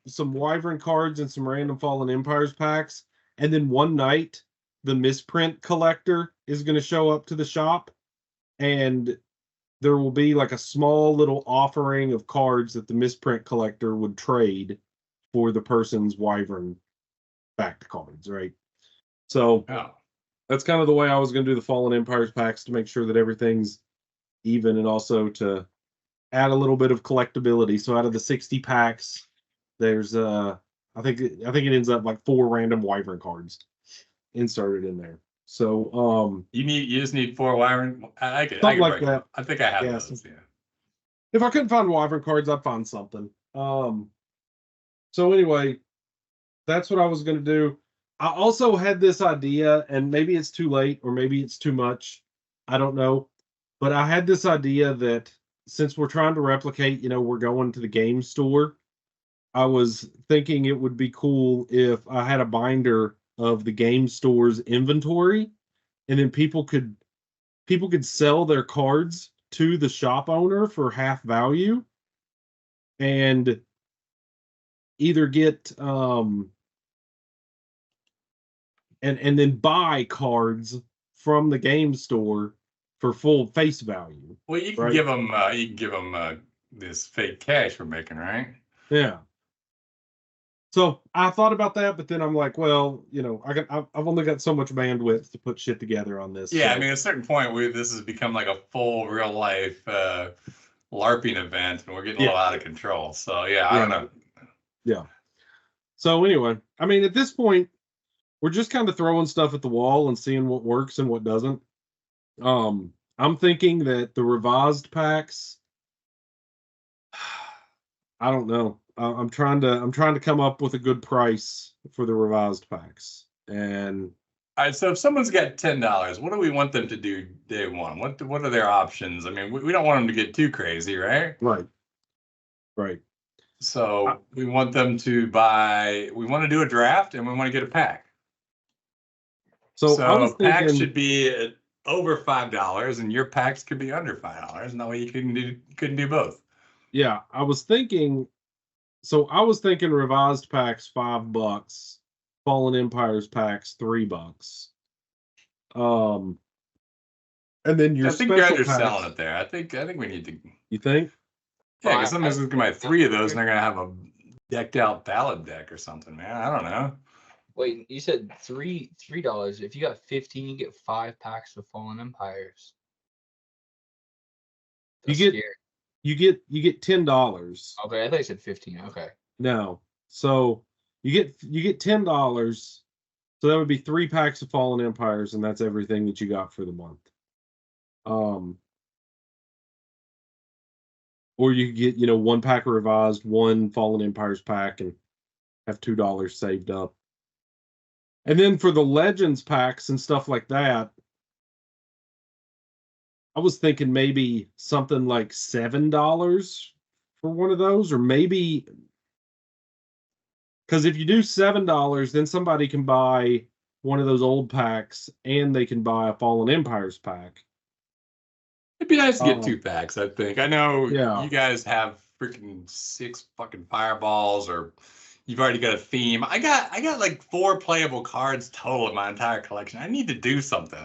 some Wyvern cards and some random Fallen Empires packs, and then one night the misprint collector is going to show up to the shop, and there will be like a small little offering of cards that the misprint collector would trade for the person's Wyvern backed cards, right? So that's kind of the way I was going to do the Fallen Empires packs, to make sure that everything's even, and also to add a little bit of collectability. So out of the 60 packs, there's I think it ends up like 4 random Wyvern cards inserted in there. So you just need 4 Wyvern. I think that. I think I have those. Yeah. If I couldn't find Wyvern cards, I'd find something. So anyway, that's what I was going to do. I also had this idea, and maybe it's too late or maybe it's too much. I don't know. But I had this idea that since we're trying to replicate, we're going to the game store, I was thinking it would be cool if I had a binder of the game store's inventory, and then people could sell their cards to the shop owner for half value, and either get and then buy cards from the game store for full face value. Well, you can give them this fake cash we're making, right? Yeah. So I thought about that, but then I'm like, well, I've only got so much bandwidth to put shit together on this. Yeah, so. I mean, at a certain point, this has become like a full real life LARPing event, and we're getting a little out of control. So I don't know. Yeah. So anyway, I mean, at this point, we're just kind of throwing stuff at the wall and seeing what works and what doesn't. I'm thinking that the revised packs, I don't know. I'm trying to come up with a good price for the revised packs. And all right, so if someone's got $10, what do we want them to do day one? What are their options? I mean, we don't want them to get too crazy, right? Right. So we want them to buy. We want to do a draft, and we want to get a pack. So a pack should be over $5, and your packs could be under $5, and that way you couldn't do both. Yeah, I was thinking revised packs $5, Fallen Empires packs $3. And then your I think you're underselling it there. I think we need to. You think? Yeah, because somebody's going to buy 3 of those, and they're going to have a decked out ballad deck or something, man. I don't know. Wait, you said $3. If you got 15, you get 5 packs of Fallen Empires. That's you get $10. Okay, I thought you said 15. Okay. No. So you get $10. So that would be 3 packs of Fallen Empires, and that's everything that you got for the month. Or you could get, 1 pack of revised, 1 Fallen Empires pack, and have $2 saved up. And then for the Legends packs and stuff like that, I was thinking maybe something like $7 for one of those, or maybe, because if you do $7, then somebody can buy one of those old packs and they can buy a Fallen Empires pack. It'd be nice to get 2 packs, I think. I know you guys have freaking 6 fucking fireballs, or you've already got a theme. I got like 4 playable cards total in my entire collection. I need to do something.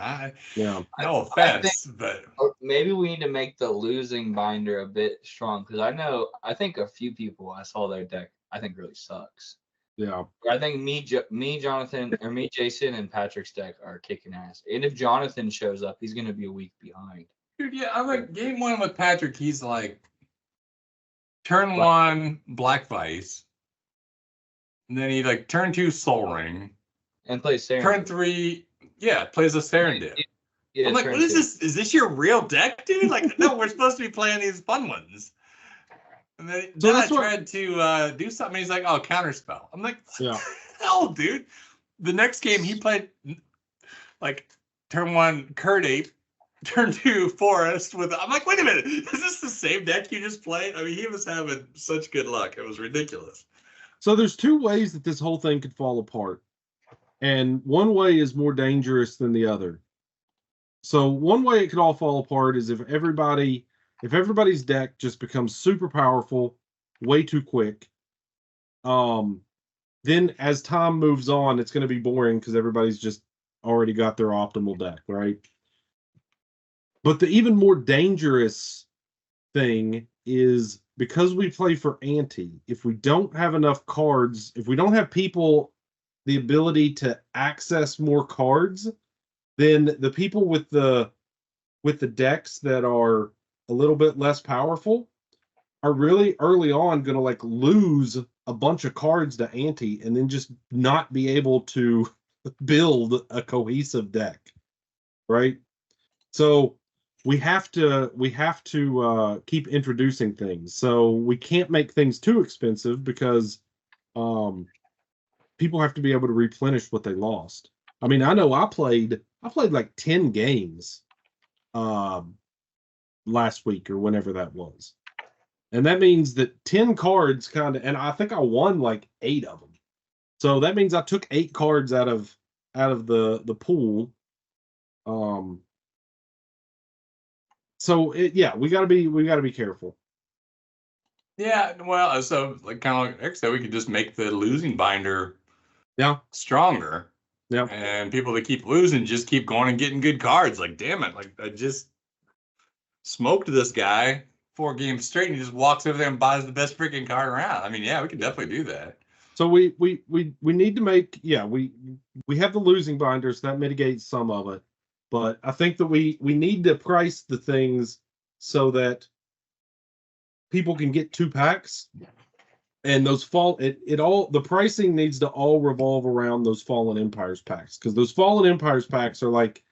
No offense, but maybe we need to make the losing binder a bit strong, because I think a few people I saw their deck I think really sucks. Yeah. I think me, Jonathan, or me, Jason, and Patrick's deck are kicking ass. And if Jonathan shows up, he's gonna be a week behind. Dude, yeah, I'm like game one with Patrick. He's like turn one Black Vice, and then he like turn two Soul Ring, and plays Sarandon. Turn three, yeah, plays a Sarandon. Yeah, I'm like, what is this? Is this your real deck, dude? Like, no, we're supposed to be playing these fun ones. And then I tried to do something. He's like, oh, counterspell. I'm like, what the hell, dude? The next game he played like turn one Kurt Ape, turn two Forest with. I'm like, wait a minute, is this the same deck you just played? I mean, he was having such good luck. It was ridiculous. So there's two ways that this whole thing could fall apart, and one way is more dangerous than the other. So one way it could all fall apart is if everybody's deck just becomes super powerful way too quick. Then as time moves on, it's going to be boring because everybody's just already got their optimal deck, right? But the even more dangerous thing is because we play for ante, if we don't have enough cards, if we don't have people the ability to access more cards, then the people with the decks that are a little bit less powerful are really early on going to like lose a bunch of cards to ante and then just not be able to build a cohesive deck, right? So we have to keep introducing things. So we can't make things too expensive because people have to be able to replenish what they lost. I mean, I know I played like 10 games last week or whenever that was. And that means that 10 cards and I think I won like 8 of them. So that means I took 8 cards out of the pool. So we gotta be careful. Yeah, well, so like kind of like Eric said, we could just make the losing binder stronger. Yeah. And people that keep losing just keep going and getting good cards. Like, damn it, like I just smoked this guy 4 games straight and he just walks over there and buys the best freaking card around. I mean, yeah, we could definitely do that. So we need to make we have the losing binders that mitigates some of it, but I think that we need to price the things so that people can get 2 packs, and those the pricing needs to all revolve around those Fallen Empires packs, because those Fallen Empires packs are like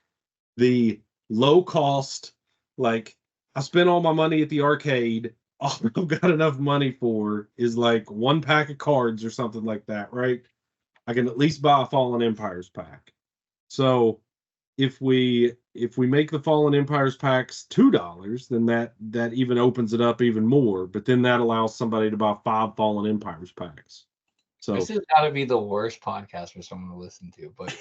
the low cost, like I spent all my money at the arcade. All I've got enough money for is like 1 pack of cards or something like that, right? I can at least buy a Fallen Empires pack. So if we make the Fallen Empires packs $2, then that even opens it up even more. But then that allows somebody to buy 5 Fallen Empires packs. So this has got to be the worst podcast for someone to listen to, but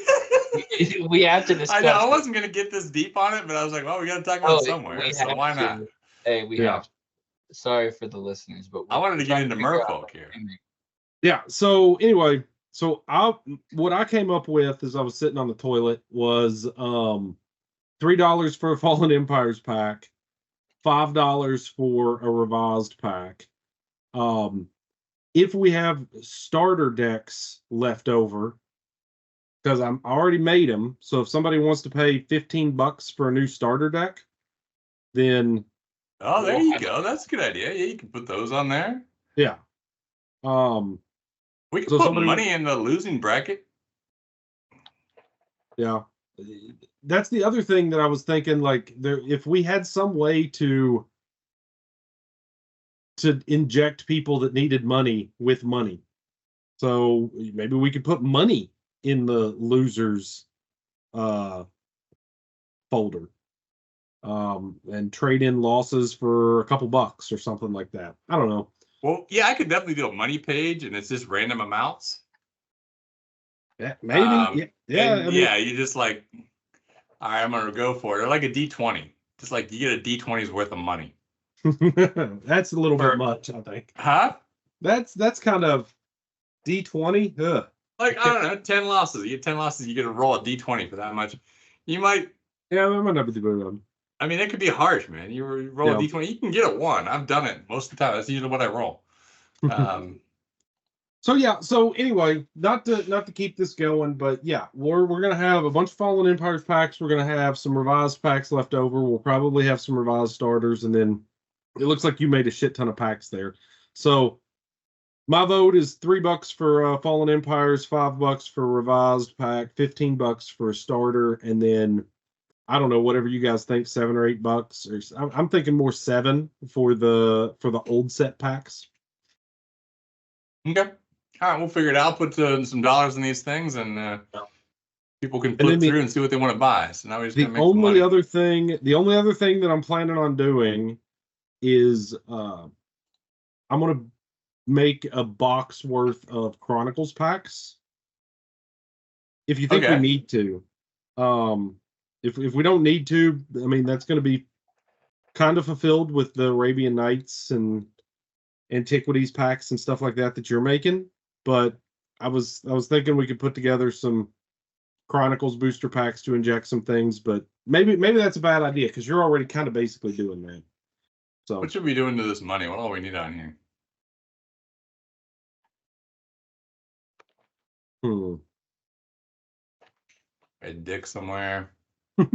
we have to discuss. I know I wasn't gonna get this deep on it, but I was like, well, we got to talk about it somewhere, so why not? Hey, we have to. Sorry for the listeners, but I wanted to get into Merfolk here. Yeah. So anyway, what I came up with as I was sitting on the toilet was $3 for a Fallen Empires pack, $5 for a revised pack. If we have starter decks left over, because I already made them, so if somebody wants to pay $15 for a new starter deck, then there you go. That's a good idea. Yeah, you can put those on there. Yeah. We can put money in the losing bracket. Yeah. That's the other thing that I was thinking, like, if we had some way to inject people that needed money with money. So maybe we could put money in the losers folder. And trade in losses for a couple bucks or something like that. I don't know. Well, yeah, I could definitely do a money page, and it's just random amounts. Yeah, maybe. You just like, all right, I'm gonna go for it. Or like a D20, just like you get a D20's worth of money. That's a little bit much, I think. Huh? That's kind of D20. Ugh. Like, I don't know, 10 losses. You get 10 losses, you get to roll a D20 for that much. You might. Yeah, that might not be the good one. I mean, it could be harsh, man. You roll a D20, you can get a 1. I've done it most of the time. That's usually what I roll. So yeah, so anyway, not to keep this going, but yeah, we're gonna have a bunch of Fallen Empires packs. We're gonna have some revised packs left over. We'll probably have some revised starters, and then it looks like you made a shit ton of packs there. So my vote is $3 for Fallen Empires, $5 for revised pack, $15 for a starter, and then I don't know, whatever you guys think, $7 or $8, or I'm thinking more 7 for the old set packs. Okay. All right, we'll figure it out. Put some dollars in these things, and people can flip then through and see what they want to buy. So now we just the gotta make some money. the only other thing that I'm planning on doing is I'm gonna make a box worth of Chronicles packs. If you think we need to, if we don't need to, I mean that's going to be kind of fulfilled with the Arabian Nights and Antiquities packs and stuff like that you're making. But I was thinking we could put together some Chronicles booster packs to inject some things, but maybe that's a bad idea because you're already kind of basically doing that. So what should we do into this money? What all we need on here? A dick somewhere. I'm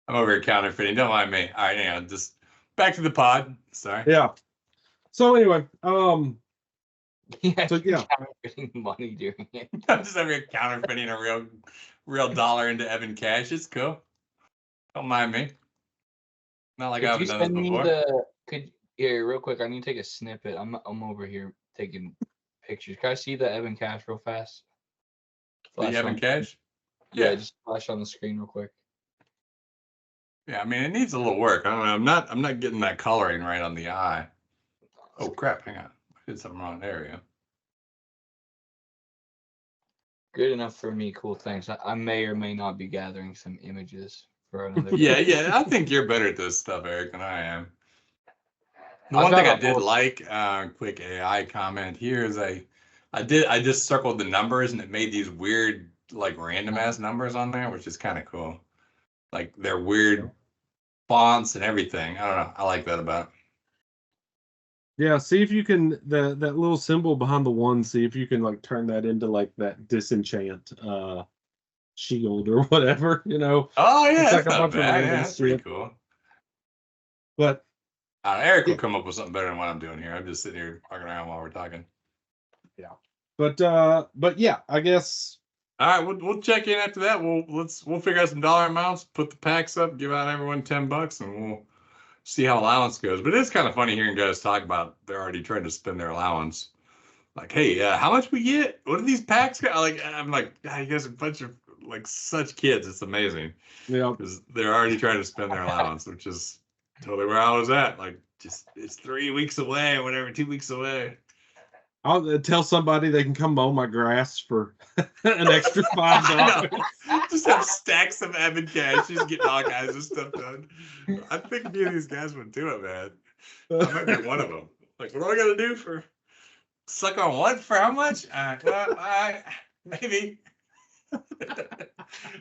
over here counterfeiting. Don't mind me. All right, hang on. Just back to the pod. Sorry. Yeah. So anyway, Yeah, so yeah, counterfeiting money doing it. I'm just over here counterfeiting a real dollar into Evan Cash. It's cool. Don't mind me. Not like I haven't done this before. Here, real quick, I need to take a snippet. I'm over here taking pictures. Can I see the Evan Cash real fast? The Evan Cash? Yeah, just flash on the screen real quick. Yeah, I mean it needs a little work. I don't know. I'm not getting that coloring right on the eye. Oh crap! Hang on, I did something wrong. There we go. Good enough for me. Cool. Thanks. I may or may not be gathering some images for another. Yeah. I think you're better at this stuff, Eric, than I am. The one thing I did like, quick AI comment here is I just circled the numbers and it made these weird like random ass numbers on there, which is kind of cool. Like they're weird fonts and everything. I don't know. I like that about it. Yeah, see if you can that little symbol behind the one, see if you can like turn that into like that disenchant shield or whatever, you know. Oh yeah, it's like a bunch of that's pretty cool. But Eric will come up with something better than what I'm doing here. I'm just sitting here fucking around while we're talking. Yeah. But yeah, I guess. All right, we'll check in after that. We'll figure out some dollar amounts, put the packs up, give out everyone $10, and we'll see how allowance goes. But it's kind of funny hearing guys talk about they're already trying to spend their allowance. Like, hey, how much we get? What do these packs got? Like, I'm like, God, you guys are a bunch of like such kids. It's amazing. Yeah, because they're already trying to spend their allowance, which is totally where I was at. Like, just it's 3 weeks away or whatever, 2 weeks away. I'll tell somebody they can come mow my grass for an extra $5. Just have stacks of Evan Cash, just getting all kinds of stuff done. I think me and these guys would do it, man. I might be one of them. Like, what do I got to do for suck on what? For how much? Maybe. At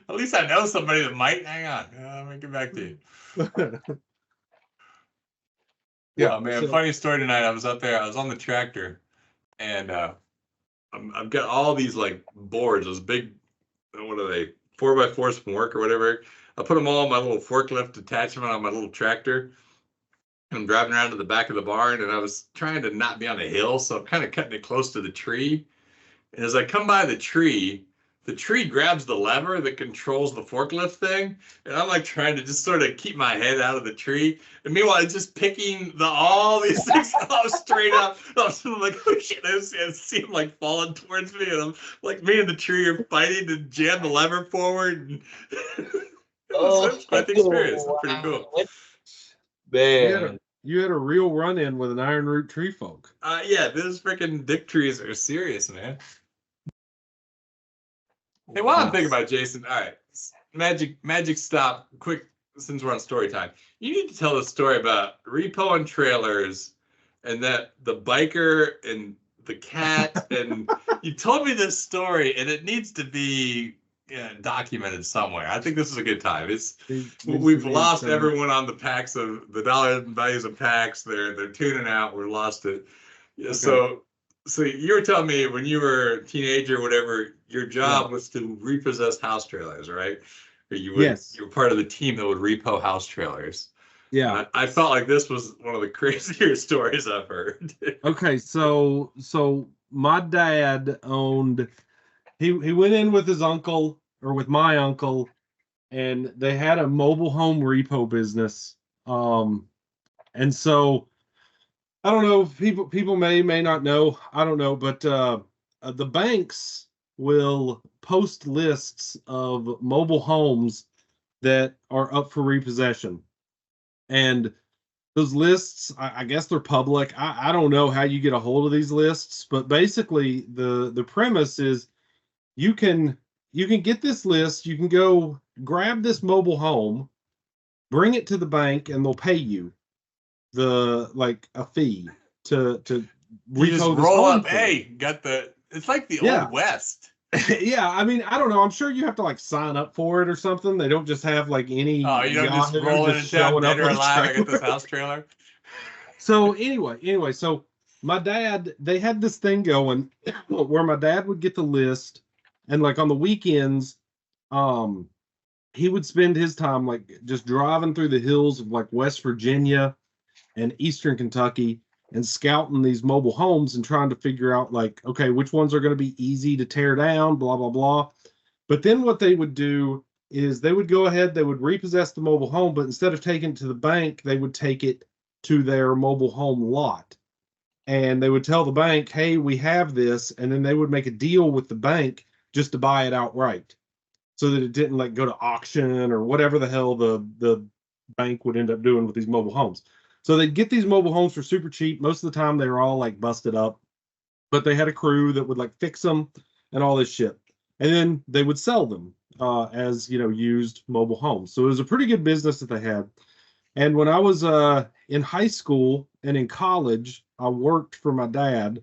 least I know somebody that might. Hang on. Let me get back to you. Yeah, man. Funny story tonight. I was out there. I was on the tractor. And I've got all these like boards, those big, what are they, 4x4s from work or whatever. I put them all on my little forklift attachment on my little tractor. I'm driving around to the back of the barn, and I was trying to not be on a hill, so I'm kind of cutting it close to the tree. And as I come by the tree grabs the lever that controls the forklift thing, and I'm like trying to just sort of keep my head out of the tree. And meanwhile, it's just picking all these things off straight up. I was like, oh shit, I see him like falling towards me, and I'm like, me and the tree are fighting to jam the lever forward. It's quite the experience. It's pretty cool. Man. You had a real run-in with an iron root tree folk. Yeah, those freaking dick trees are serious, man. Hey, while I'm thinking about Jason, all right, magic stop, quick, since we're on story time. You need to tell the story about repo and trailers and that the biker and the cat. And you told me this story, and it needs to be documented somewhere. I think this is a good time. We've Lost everyone on the packs of the dollar values of packs. They're tuning out. We lost it. Yeah, Okay. So you were telling me when you were a teenager or whatever, your job was to repossess house trailers, right? Or you Yes. were part of the team that would repo house trailers. Yeah. And I felt like this was one of the crazier stories I've heard. Okay, so my dad owned. He went in with his uncle or with my uncle, and they had a mobile home repo business. And so I don't know. People may not know. I don't know, but the banks will post lists of mobile homes that are up for repossession, and those lists, I guess they're public. I don't know how you get a hold of these lists, but basically the premise is you can get this list. You can go grab this mobile home, bring it to the bank, and they'll pay you a fee to You just repo this roll home up. for you. Hey, it's like the Yeah. old West. Yeah, I mean, I don't know. I'm sure you have to like sign up for it or something. They don't just have like any. Oh, you don't just Yahoo roll in and town, showing dead or with a alive. I get this trailer. house trailer. So anyway, so my dad, they had this thing going where my dad would get the list, and like on the weekends, he would spend his time like just driving through the hills of like West Virginia and Eastern Kentucky and scouting these mobile homes and trying to figure out like, okay, which ones are going to be easy to tear down, blah, blah, blah. But then what they would do is they would go ahead, they would repossess the mobile home, but instead of taking it to the bank, they would take it to their mobile home lot. And they would tell the bank, hey, we have this. And then they would make a deal with the bank just to buy it outright so that it didn't like go to auction or whatever the hell the bank would end up doing with these mobile homes. So they'd get these mobile homes for super cheap. Most of the time they were all like busted up, but they had a crew that would like fix them and all this shit. And then they would sell them as, used mobile homes. So it was a pretty good business that they had. And when I was in high school and in college, I worked for my dad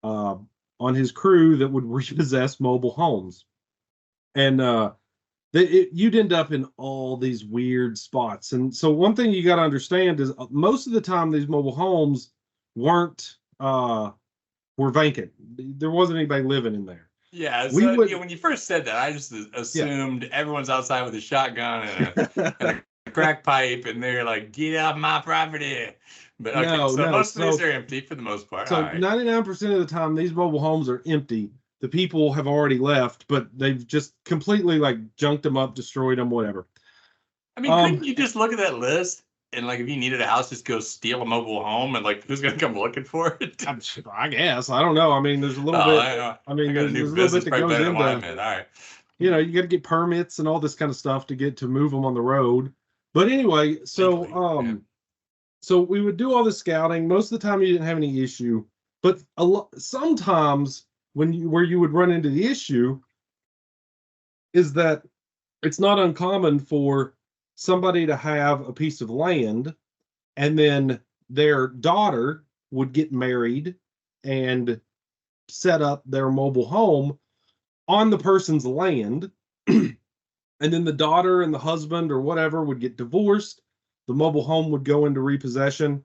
on his crew that would repossess mobile homes. And you'd end up in all these weird spots. And so one thing you got to understand is most of the time these mobile homes were vacant. There wasn't anybody living in there. Yeah, so when you first said that, I just assumed everyone's outside with a shotgun and a crack pipe, and they're like, "Get off my property." But okay, No. Most of these are empty for the most part. So 99% of the time, these mobile homes are empty. The people have already left, but they've just completely like junked them up, destroyed them, whatever. I mean, couldn't you just look at that list and like if you needed a house, just go steal a mobile home and like who's gonna come looking for it? I guess I don't know. I mean, there's a little bit. I mean, there's a little bit that goes into. All right. You got to get permits and all this kind of stuff to move them on the road. But anyway, so so we would do all the scouting. Most of the time, you didn't have any issue, but sometimes where you would run into the issue is that it's not uncommon for somebody to have a piece of land and then their daughter would get married and set up their mobile home on the person's land. And then the daughter and the husband or whatever would get divorced. The mobile home would go into repossession.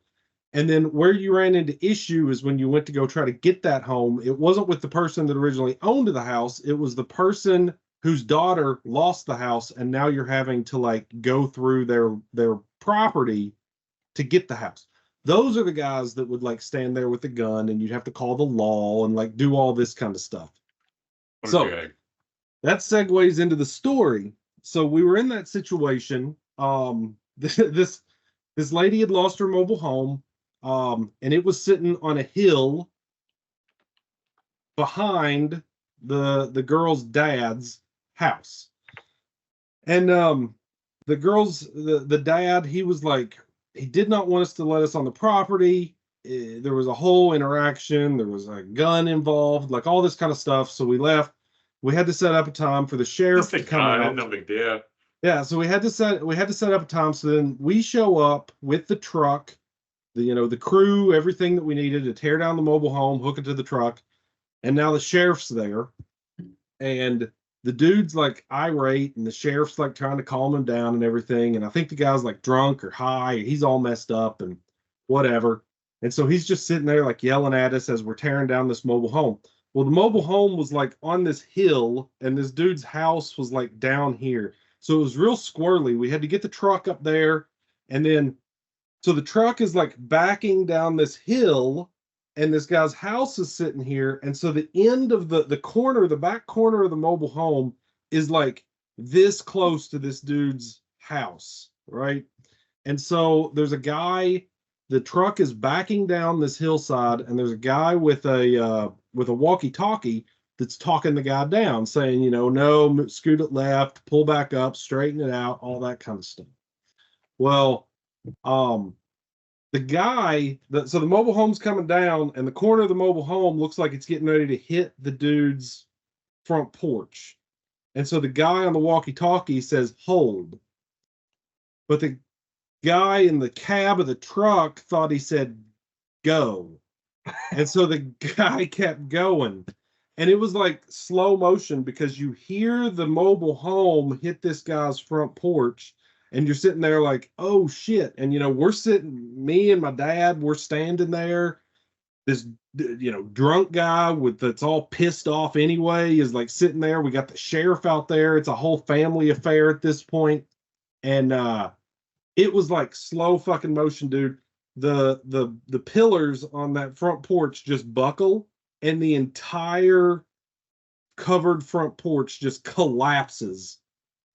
And then where you ran into issue is when you went to go try to get that home, it wasn't with the person that originally owned the house. It was the person whose daughter lost the house. And now you're having to like go through their property to get the house. Those are the guys that would like stand there with a gun and you'd have to call the law and like do all this kind of stuff. Okay. So that segues into the story. So we were in that situation. This lady had lost her mobile home. And it was sitting on a hill behind the girl's dad's house. And the dad, he was like, he did not want us to let us on the property. There was a whole interaction. There was a gun involved, like all this kind of stuff. So we left. We had to set up a time for the sheriff to come out. No big deal. Yeah, so we had to set up a time. So then we show up with the truck, the crew, everything that we needed to tear down the mobile home, hook it to the truck. And now the sheriff's there. And the dude's like irate, and the sheriff's like trying to calm him down and everything. And I think the guy's like drunk or high, he's all messed up and whatever. And so he's just sitting there like yelling at us as we're tearing down this mobile home. Well, the mobile home was like on this hill, and this dude's house was like down here. So it was real squirrely. We had to get the truck up there, and then so the truck is like backing down this hill, and this guy's house is sitting here. And so the end of the corner, the back corner of the mobile home is like this close to this dude's house, right? And so there's a guy, the truck is backing down this hillside, and there's a guy with a walkie-talkie that's talking the guy down, saying, you know, no, scoot it left, pull back up, straighten it out, all that kind of stuff. Well, the guy, so the mobile home's coming down, and the corner of the mobile home looks like it's getting ready to hit the dude's front porch. And so the guy on the walkie-talkie says, hold. But the guy in the cab of the truck thought he said, go. And so the guy kept going. And it was like slow motion, because you hear the mobile home hit this guy's front porch, and you're sitting there like, oh shit. And, you know, we're sitting, me and my dad, we're standing there. This, you know, drunk guy that's all pissed off anyway is like sitting there. We got the sheriff out there. It's a whole family affair at this point. And it was like slow fucking motion, dude. The pillars on that front porch just buckle, and the entire covered front porch just collapses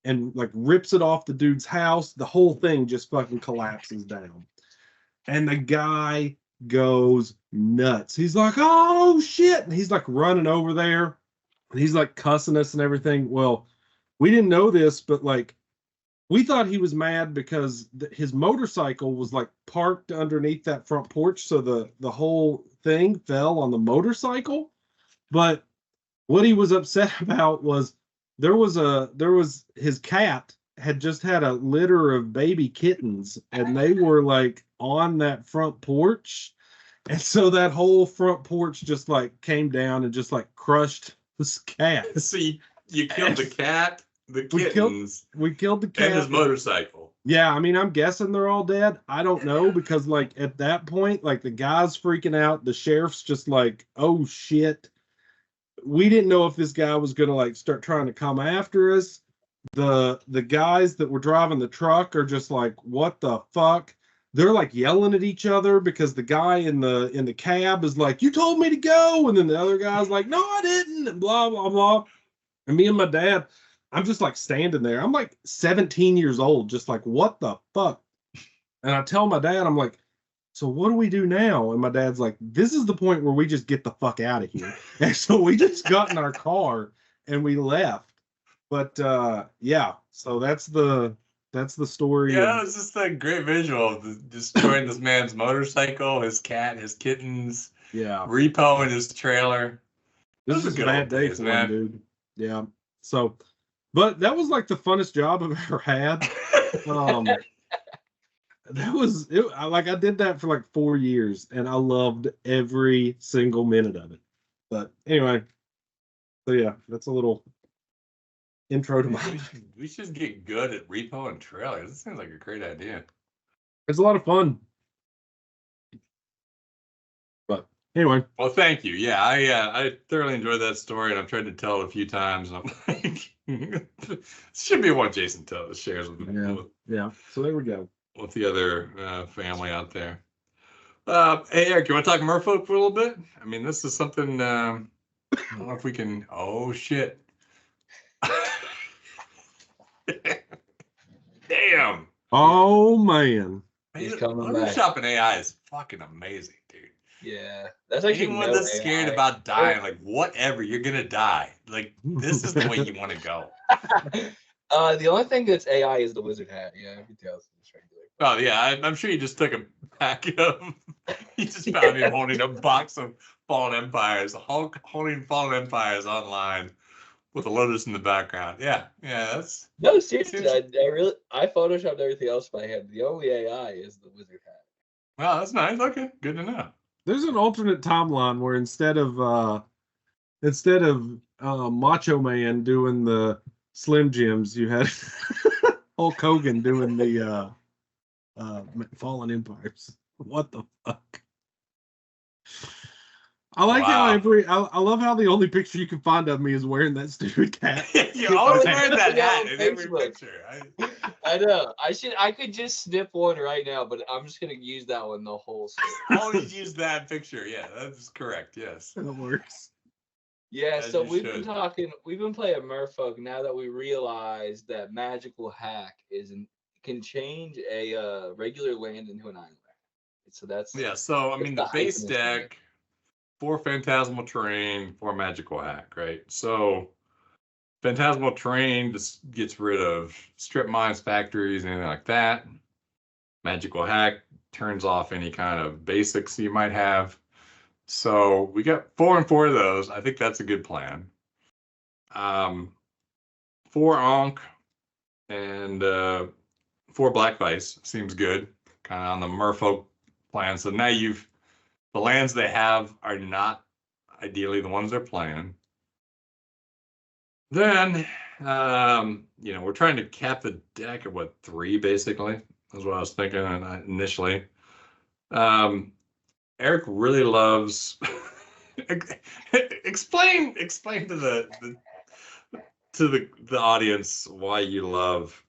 and like rips it off the dude's house. The whole thing just fucking collapses down. And the guy goes nuts. He's like, oh shit. And he's like running over there, and he's like cussing us and everything. Well, we didn't know this, but like, we thought he was mad because his motorcycle was like parked underneath that front porch. So the whole thing fell on the motorcycle. But what he was upset about was there was his cat had just had a litter of baby kittens, and they were like on that front porch. And so that whole front porch just like came down and just like crushed this cat. See, you killed the cat, the kittens, we killed the cat and his motorcycle. Yeah, I mean, I'm guessing they're all dead. I don't know, because like at that point, like the guy's freaking out. The sheriff's just like, oh shit. We didn't know if this guy was gonna like start trying to come after us. The guys that were driving the truck are just like, what the fuck? They're like yelling at each other, because the guy in the cab is like, you told me to go, and then the other guy's like, no, I didn't, and blah blah blah. And me and my dad, I'm just like standing there. I'm like 17 years old, just like, what the fuck? And I tell my dad, I'm like, so what do we do now? And my dad's like, this is the point where we just get the fuck out of here. And so we just got in our car and we left. But yeah, so that's the story. Yeah, it's just a great visual of destroying this man's motorcycle, his cat, his kittens. Yeah, repo in his trailer. This is a bad day for him, dude. Yeah. So, but that was like the funnest job I've ever had. That was it. I did that for like 4 years, and I loved every single minute of it. But anyway, so yeah, that's a little intro to my. We should get good at repo and trailers. This seems like a great idea. It's a lot of fun. But anyway. Well, thank you. Yeah, I thoroughly enjoyed that story, and I've tried to tell it a few times, and I'm like, this should be one Jason shares with me. Yeah. Yeah. So there we go. With the other family out there. Hey, Eric, you want to talk Merfolk for a little bit? I mean, this is something, I don't know if we can, oh, shit. Damn. Oh, man. He's coming back. Photoshopping AI is fucking amazing, dude. Yeah. That's actually anyone that's scared about dying, like, whatever, you're going to die. Like, this is the way you want to go. The only thing that's AI is the wizard hat. Yeah, everything else is regular. Oh yeah, I'm sure you just took a pack of. You just found him holding a box of Fallen Empires, Hulk holding Fallen Empires online with a lotus in the background. Yeah, that's. No, seriously, I photoshopped everything else by hand. The only AI is the wizard hat. Well, that's nice. Okay, good to know. There's an alternate timeline where instead of instead of Macho Man doing the Slim Jims, you had Hulk Hogan doing the Fallen Empires. What the fuck? I like how I love how the only picture you can find of me is wearing that stupid hat. You always wear that hat in every Facebook. picture. I know. I could just snip one right now, but I'm just gonna use that one the whole story. Always use that picture. Yeah, that's correct. Yes. That works. Yeah, As so you we've should. been playing Merfolk now that we realize that magical hack can change a regular land into an island. So that's Yeah, so I mean the the base hype in this game. deck, 4 Phantasmal Terrain, 4 Magical Hack, right? So Phantasmal Terrain just gets rid of strip mines, factories, anything like that. Magical Hack turns off any kind of basics you might have. So we got 4 and 4 of those. I think that's a good plan. 4 Ankh and 4 Black Vice seems good. Kind of on the Merfolk plan. So now the lands they have are not ideally the ones they're playing. Then, we're trying to cap the deck at what, 3 basically? That's what I was thinking initially. Eric really loves. explain to the audience why you love.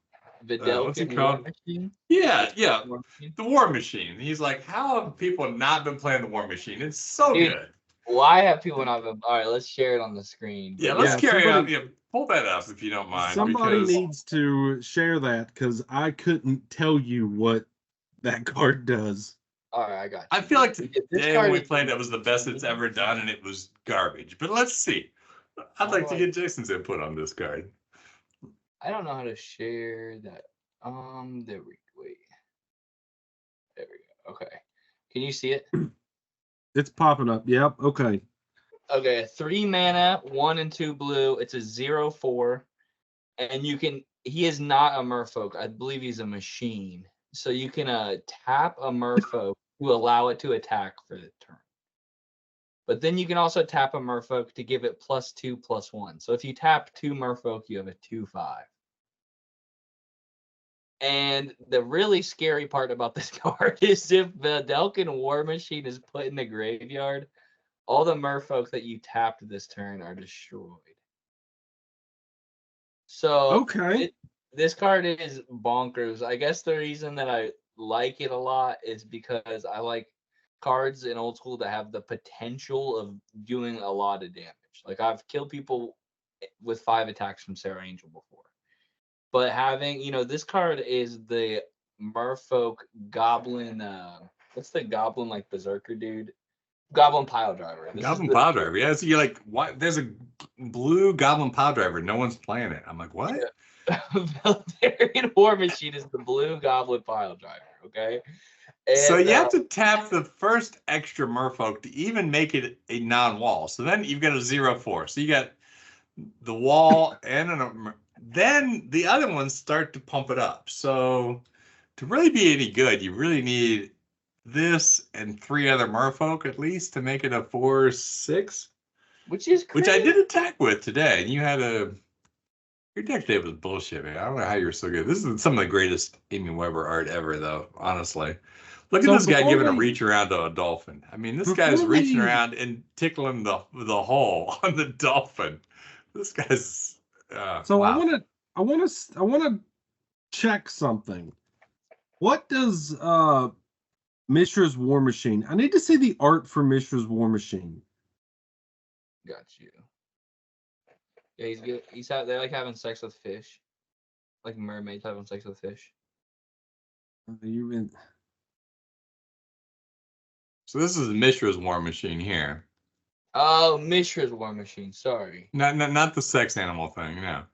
What's it Videlkin called? War Machine? Yeah. War Machine? The War Machine. He's like, how have people not been playing the War Machine? It's so Dude, good. Why have people not been? All right, let's share it on the screen. Yeah, But let's carry on. Yeah, pull that up if you don't mind. Somebody because needs to share that because I couldn't tell you what that card does. All right, I got you. I feel like This today card when we is- played it was the best it's ever done, and it was garbage. But let's see. I'd like to get Jason's input on this card. I don't know how to share that. There we go. Wait. There we go. Okay. Can you see it? It's popping up. Yep. Okay. Okay, 3 mana, 1 and 2 blue. It's a 0/4. And he is not a Merfolk. I believe he's a machine. So you can tap a Merfolk to allow it to attack for the turn. But then you can also tap a Merfolk to give it +2/+1. So if you tap 2 Merfolk, you have a 2/5. And the really scary part about this card is if the Delkin War Machine is put in the graveyard, all the Merfolk that you tapped this turn are destroyed. So Okay. This card is bonkers. I guess the reason that I like it a lot is because I like cards in Old School that have the potential of doing a lot of damage. Like I've killed people with 5 attacks from Sarah Angel before. But having, this card is the Merfolk Goblin. What's the Goblin like Berserker dude? Goblin Pile Driver. Goblin Pile Driver. Yeah, so you're like, what? There's a blue Goblin Pile Driver. No one's playing it. I'm like, what? Yeah. Veldarian War Machine is the blue Goblin Pile Driver. Okay. And, so you have to tap the first extra Merfolk to even make it a non-wall. So then you've got a 0/4. So you got the wall and then the other ones start to pump it up. So to really be any good, you really need this and 3 other Merfolk at least to make it a 4/6. Which is crazy. Which I did attack with today. And you had your deck today was bullshit, man. I don't know how you were so good. This is some of the greatest Amy Weber art ever, though, honestly. Look at this guy giving a reach around to a dolphin. I mean, this guy's reaching around and tickling the hole on the dolphin. This guy's so wow. I want to check something. What does Mishra's War Machine? I need to see the art for Mishra's War Machine. Got you. Yeah, he's good. They like having sex with fish, like mermaids having sex with fish. So this is Mishra's War Machine here. Oh, Mishra's War Machine. Sorry. Not the sex animal thing. No.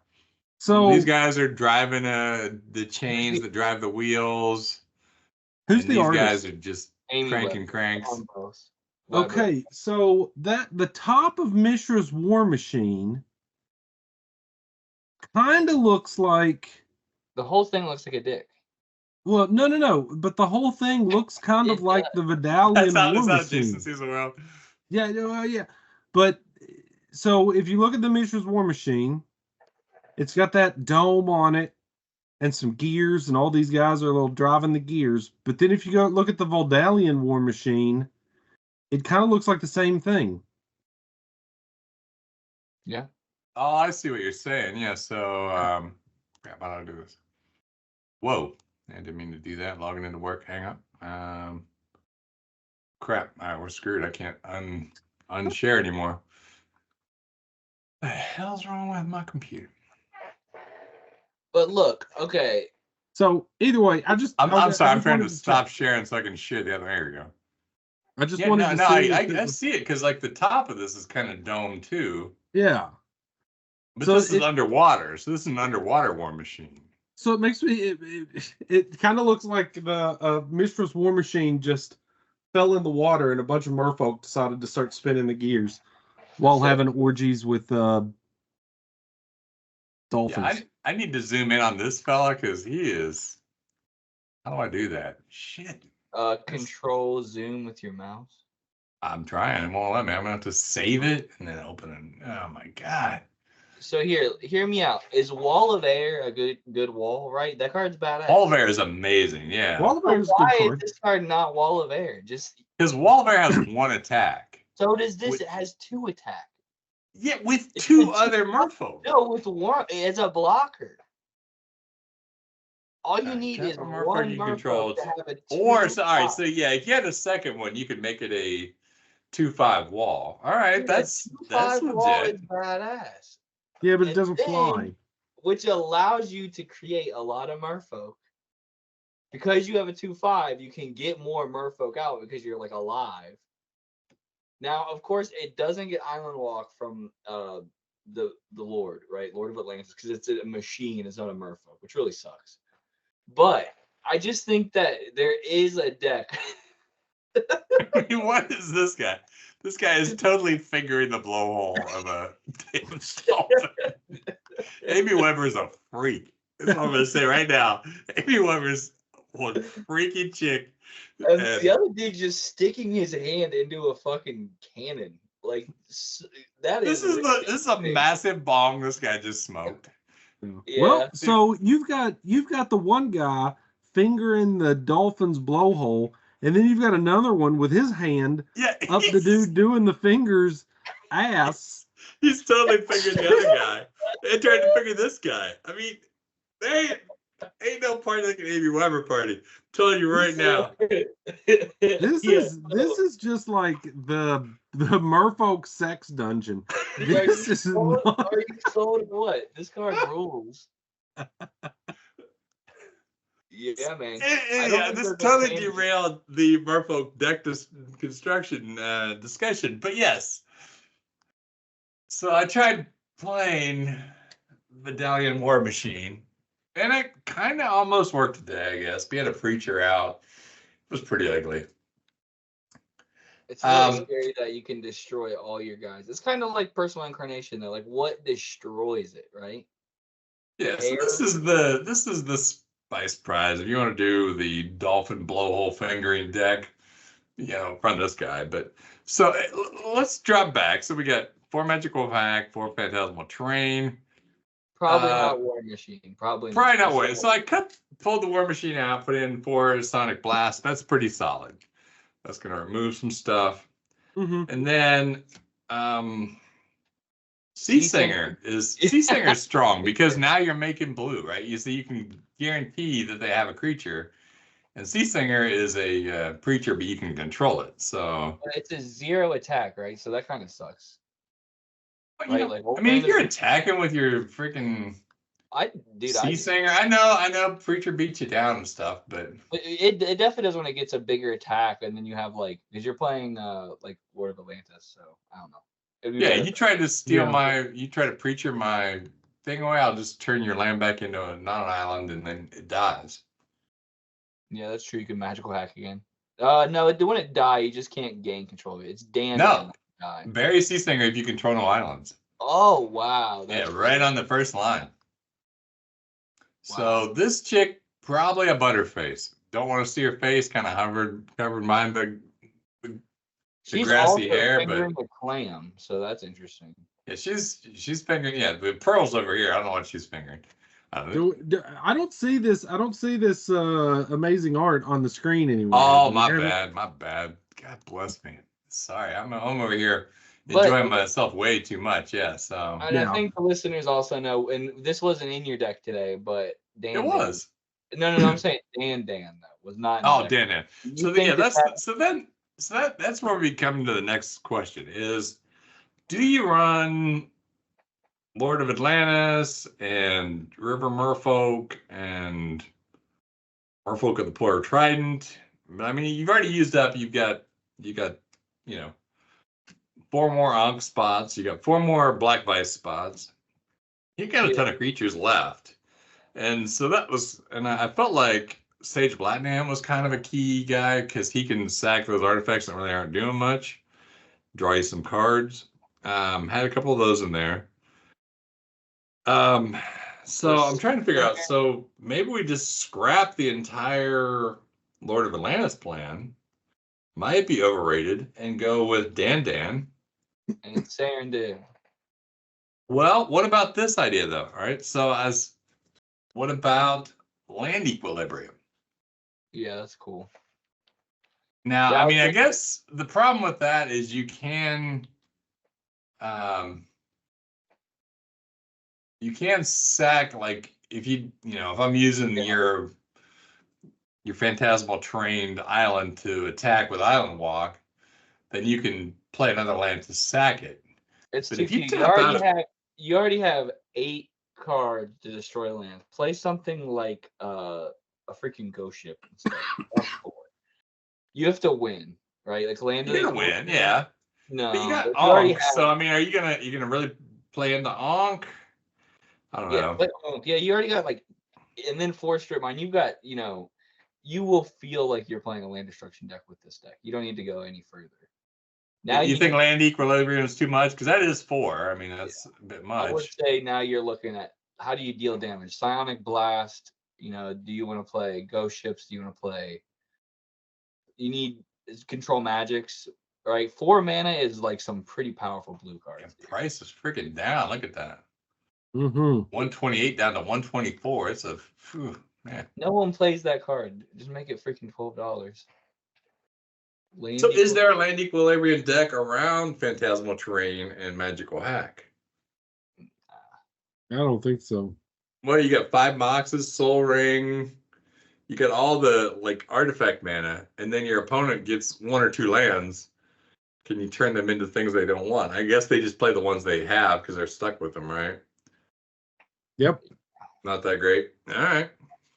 So these guys are driving the chains that drive the wheels. Who's the artist? These guys are just cranking cranks. Okay, so the top of Mishra's War Machine kind of looks like the whole thing looks like a dick. Well, no, but the whole thing looks kind of like the Vidalian War Machine. Jason sees the world. Yeah, yeah. But so if you look at the Mishra's War Machine, it's got that dome on it and some gears, and all these guys are little driving the gears. But then if you go look at the Voldalian War Machine, it kind of looks like the same thing. Yeah. Oh, I see what you're saying. Yeah, so crap, how do I do this? Whoa. I didn't mean to do that. Logging into work. Hang on. Crap. All right, we're screwed. I can't unshare anymore. What the hell's wrong with my computer? But look, okay. So either way, I'm sorry. I'm trying to stop sharing so I can share the other. There we go. I just wanted to see. I see it because like the top of this is kind of domed too. Yeah. But so this is underwater. So this is an underwater war machine. So it makes me. It kind of looks like the Mistress War Machine just fell in the water, and a bunch of merfolk decided to start spinning the gears while having orgies with dolphins. Yeah, I need to zoom in on this fella because he is. How do I do that? Shit. Control zoom with your mouse. I'm trying. It won't let me. I'm gonna have to save it and then open it. Oh my god. So hear me out. Is Wall of Air a good wall? Right, that card's badass. Wall of Air is amazing. Yeah. Wall of Air is why good card. is this card not Wall of Air? Just because Wall of Air has one attack. So does this. It has 2 attacks. Yeah, with 2 other merfolk. No, with 1 as a blocker. All you need is one merfolk to have a 2. Or sorry, so yeah, if you had a second one, you could make it a 2/5 wall. All right, that's legit. Wall is badass. Yeah, but it doesn't fly. Which allows you to create a lot of merfolk. Because you have a 2/5, you can get more merfolk out because you're like alive. Now, of course, it doesn't get Island Walk from the Lord, right? Lord of Atlantis, because it's a machine, it's not a merfolk, which really sucks. But I just think that there is a deck. I mean, what is this guy? This guy is totally fingering the blowhole of a damn dolphin. Amy Weber's a freak. That's what I'm gonna say right now. Amy Weber's one freaky chick. And the other dude just sticking his hand into a fucking cannon. Like that this is a massive bong this guy just smoked. Yeah. Well, so you've got the one guy fingering the dolphin's blowhole, and then you've got another one with his hand up the dude doing the fingers ass. He's totally fingering the other guy and trying to finger this guy. I mean, there ain't no party like an Amy Weber party. I'm telling you right now. This is just like the merfolk sex dungeon. This is not... Are you sold what? This card rules. Yeah, man. Yeah, this totally derailed the merfolk deck construction discussion. But yes. So I tried playing Medallion War Machine. And it kind of almost worked today, I guess. We had a preacher out. It was pretty ugly. It's really scary that you can destroy all your guys. It's kind of like Personal Incarnation, though. Like, what destroys it, right? Yeah, so this is the spice prize. If you want to do the dolphin blowhole fingering deck, from this guy. But so let's drop back. So we got 4 Magical Hack, 4 Phantasmal Terrain. Probably not War Machine. Probably not War. So I pulled the War Machine out, put in 4 Sonic Blast. That's pretty solid. That's gonna remove some stuff. Mm-hmm. And then Sea Singer is strong because now you're making blue, right? You see, you can guarantee that they have a creature, and Sea Singer is a creature, but you can control it. So it's a 0 attack, right? So that kind of sucks. But, if you're attacking with your freaking Sea Singer, I know Preacher beats you down and stuff, but it definitely does when it gets a bigger attack, and then you have because you're playing like Lord of Atlantis, so I don't know. Yeah, you try to steal you try to Preacher my thing away, I'll just turn your land back into not an island, and then it dies. Yeah, that's true. You can magical hack again. No, when it dies, you just can't gain control of it. It's damned. No. Bury Sea Singer if you control no islands. Oh wow! Yeah, right on the first line. Wow. So this chick probably a butterface. Don't want to see her face. Kind of covered behind the grassy hair, but a clam. So that's interesting. Yeah, she's fingering. Yeah, the pearls over here. I don't know what she's fingering. I don't know. I don't see this. I don't see this amazing art on the screen anymore. Oh, Do you my have it? bad. My bad. God bless me. Sorry, I'm over here But- enjoying myself way too much. Yeah, so And I Yeah. think the listeners also know, and this wasn't in your deck today, but Dan. it was. No, I'm saying Dan though was not. In the Oh, deck. Dan. You So think yeah, that that's where we come to the next question: is do you run Lord of Atlantis and River Merfolk and Merfolk of the Polar Trident? I mean, you've already used up. You got you know 4 more Ankh spots. You got 4 more Black Vice spots. You got a ton of creatures left. And so that was, and I felt like Sage Blatnam was kind of a key guy because he can sack those artifacts that really aren't doing much, draw you some cards. Had a couple of those in there. So I'm trying to figure out. So maybe we just scrap the entire Lord of Atlantis plan. Might be overrated and go with Dan. and Sarandon. Well, what about this idea though? All right. What about land equilibrium? Yeah, that's cool. Now, Yeah, I mean, I guess the problem with that is you can sack, like if if I'm using your phantasmal trained island to attack with Island Walk, then you can play another land to sack it. It's But too if you few. tap out You already have 8 cards to destroy land. Play something like a freaking ghost ship instead. That's cool. You have to win, right? Like land. you're gonna win, yeah. No, But you got you already Ankh, have. so I mean, are you gonna really play into Ankh? I don't know. Yeah, you already got and then 4 strip mine. You've got, you will feel like you're playing a land destruction deck with this deck. You don't need to go any further. Now you think land equilibrium is too much? Because that is 4. I mean, that's a bit much. I would say now you're looking at how do you deal damage? Psionic Blast. Do you want to play ghost ships? Do you want to play? You need control magics, right? 4 mana is like some pretty powerful blue cards. And price is freaking down. Look at that. Mm-hmm. 128 down to 124. It's a man. No one plays that card. Just make it freaking $12. So is there a land equilibrium deck around Phantasmal Terrain and Magical Hack? I don't think so. Well, you got 5 Moxes, Soul Ring. You got all the artifact mana, and then your opponent gets 1 or 2 lands. Can you turn them into things they don't want? I guess they just play the ones they have because they're stuck with them, right? Yep. Not that great. All right.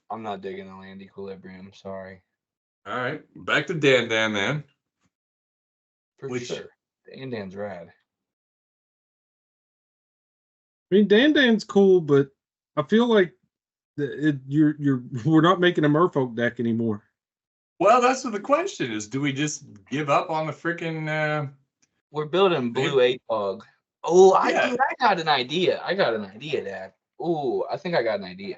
I'm not digging the land equilibrium. Sorry. All right. Back to Dan then. For sure. Dan's rad. I mean, Dan's cool, but I feel like we're not making a Merfolk deck anymore. Well, that's what the question is. Do we just give up on the freaking? We're building blue ATOG. Oh, I got an idea. Dad. Oh, I think I got an idea.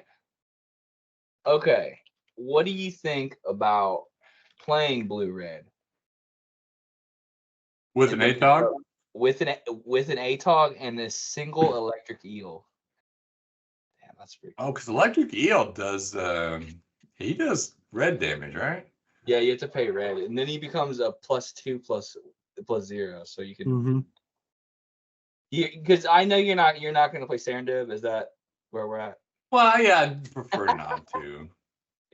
Okay, what do you think about playing blue red With an ATOG? With an ATOG and a single electric eel. Damn, that's pretty cool. Oh, because electric eel does he does red damage, right? Yeah, you have to pay red, and then he becomes a +2/+0, so you can. Mm-hmm. Because I know you're not going to play Serendib. Is that where we're at? Well, yeah, I'd prefer not to.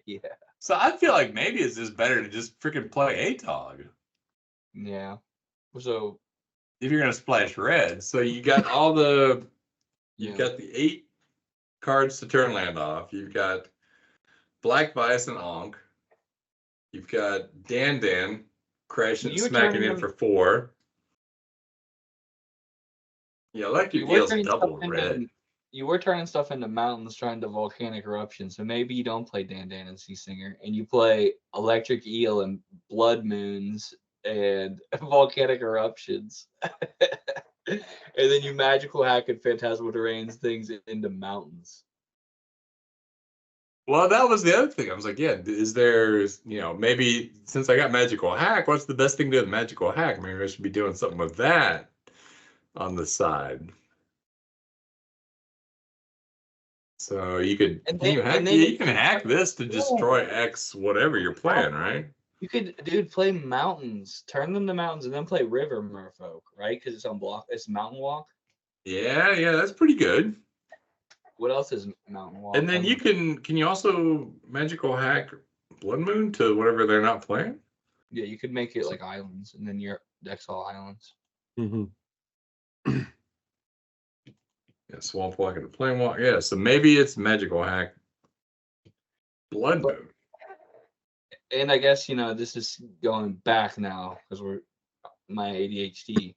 Yeah. So I feel like maybe it's just better to just freaking play ATOG. Yeah. So if you're gonna splash red, so you got all the got the 8 cards to turn land off. You've got Black Vice and Ankh. You've got Dan crashing, smacking in for 4. Yeah, electric eel's double red. You were turning stuff into mountains trying to volcanic eruption, so maybe you don't play Dan and Sea Singer, and you play electric eel and blood moons and volcanic eruptions. And then you magical hack and phantasmal terrains things into mountains. Well, that was the other thing. I was like, yeah, is there, maybe since I got magical hack, what's the best thing to do with magical hack? Maybe I should be doing something with that on the side. So you could And can you then- hack and then- you can hack this to destroy X whatever you're playing, right? You could, dude, play mountains, turn them to mountains, and then play river Merfolk, right? Because it's on block. It's mountain walk. Yeah, that's pretty good. What else is mountain walk? And then you can you also magical hack Blood Moon to whatever they're not playing? Yeah, you could make it like islands, and then your deck's all islands. Mm-hmm. Yeah, Swamp Walk and Flame Walk. Yeah, so maybe it's magical hack Blood But- Moon. And I guess this is going back now because we're my ADHD,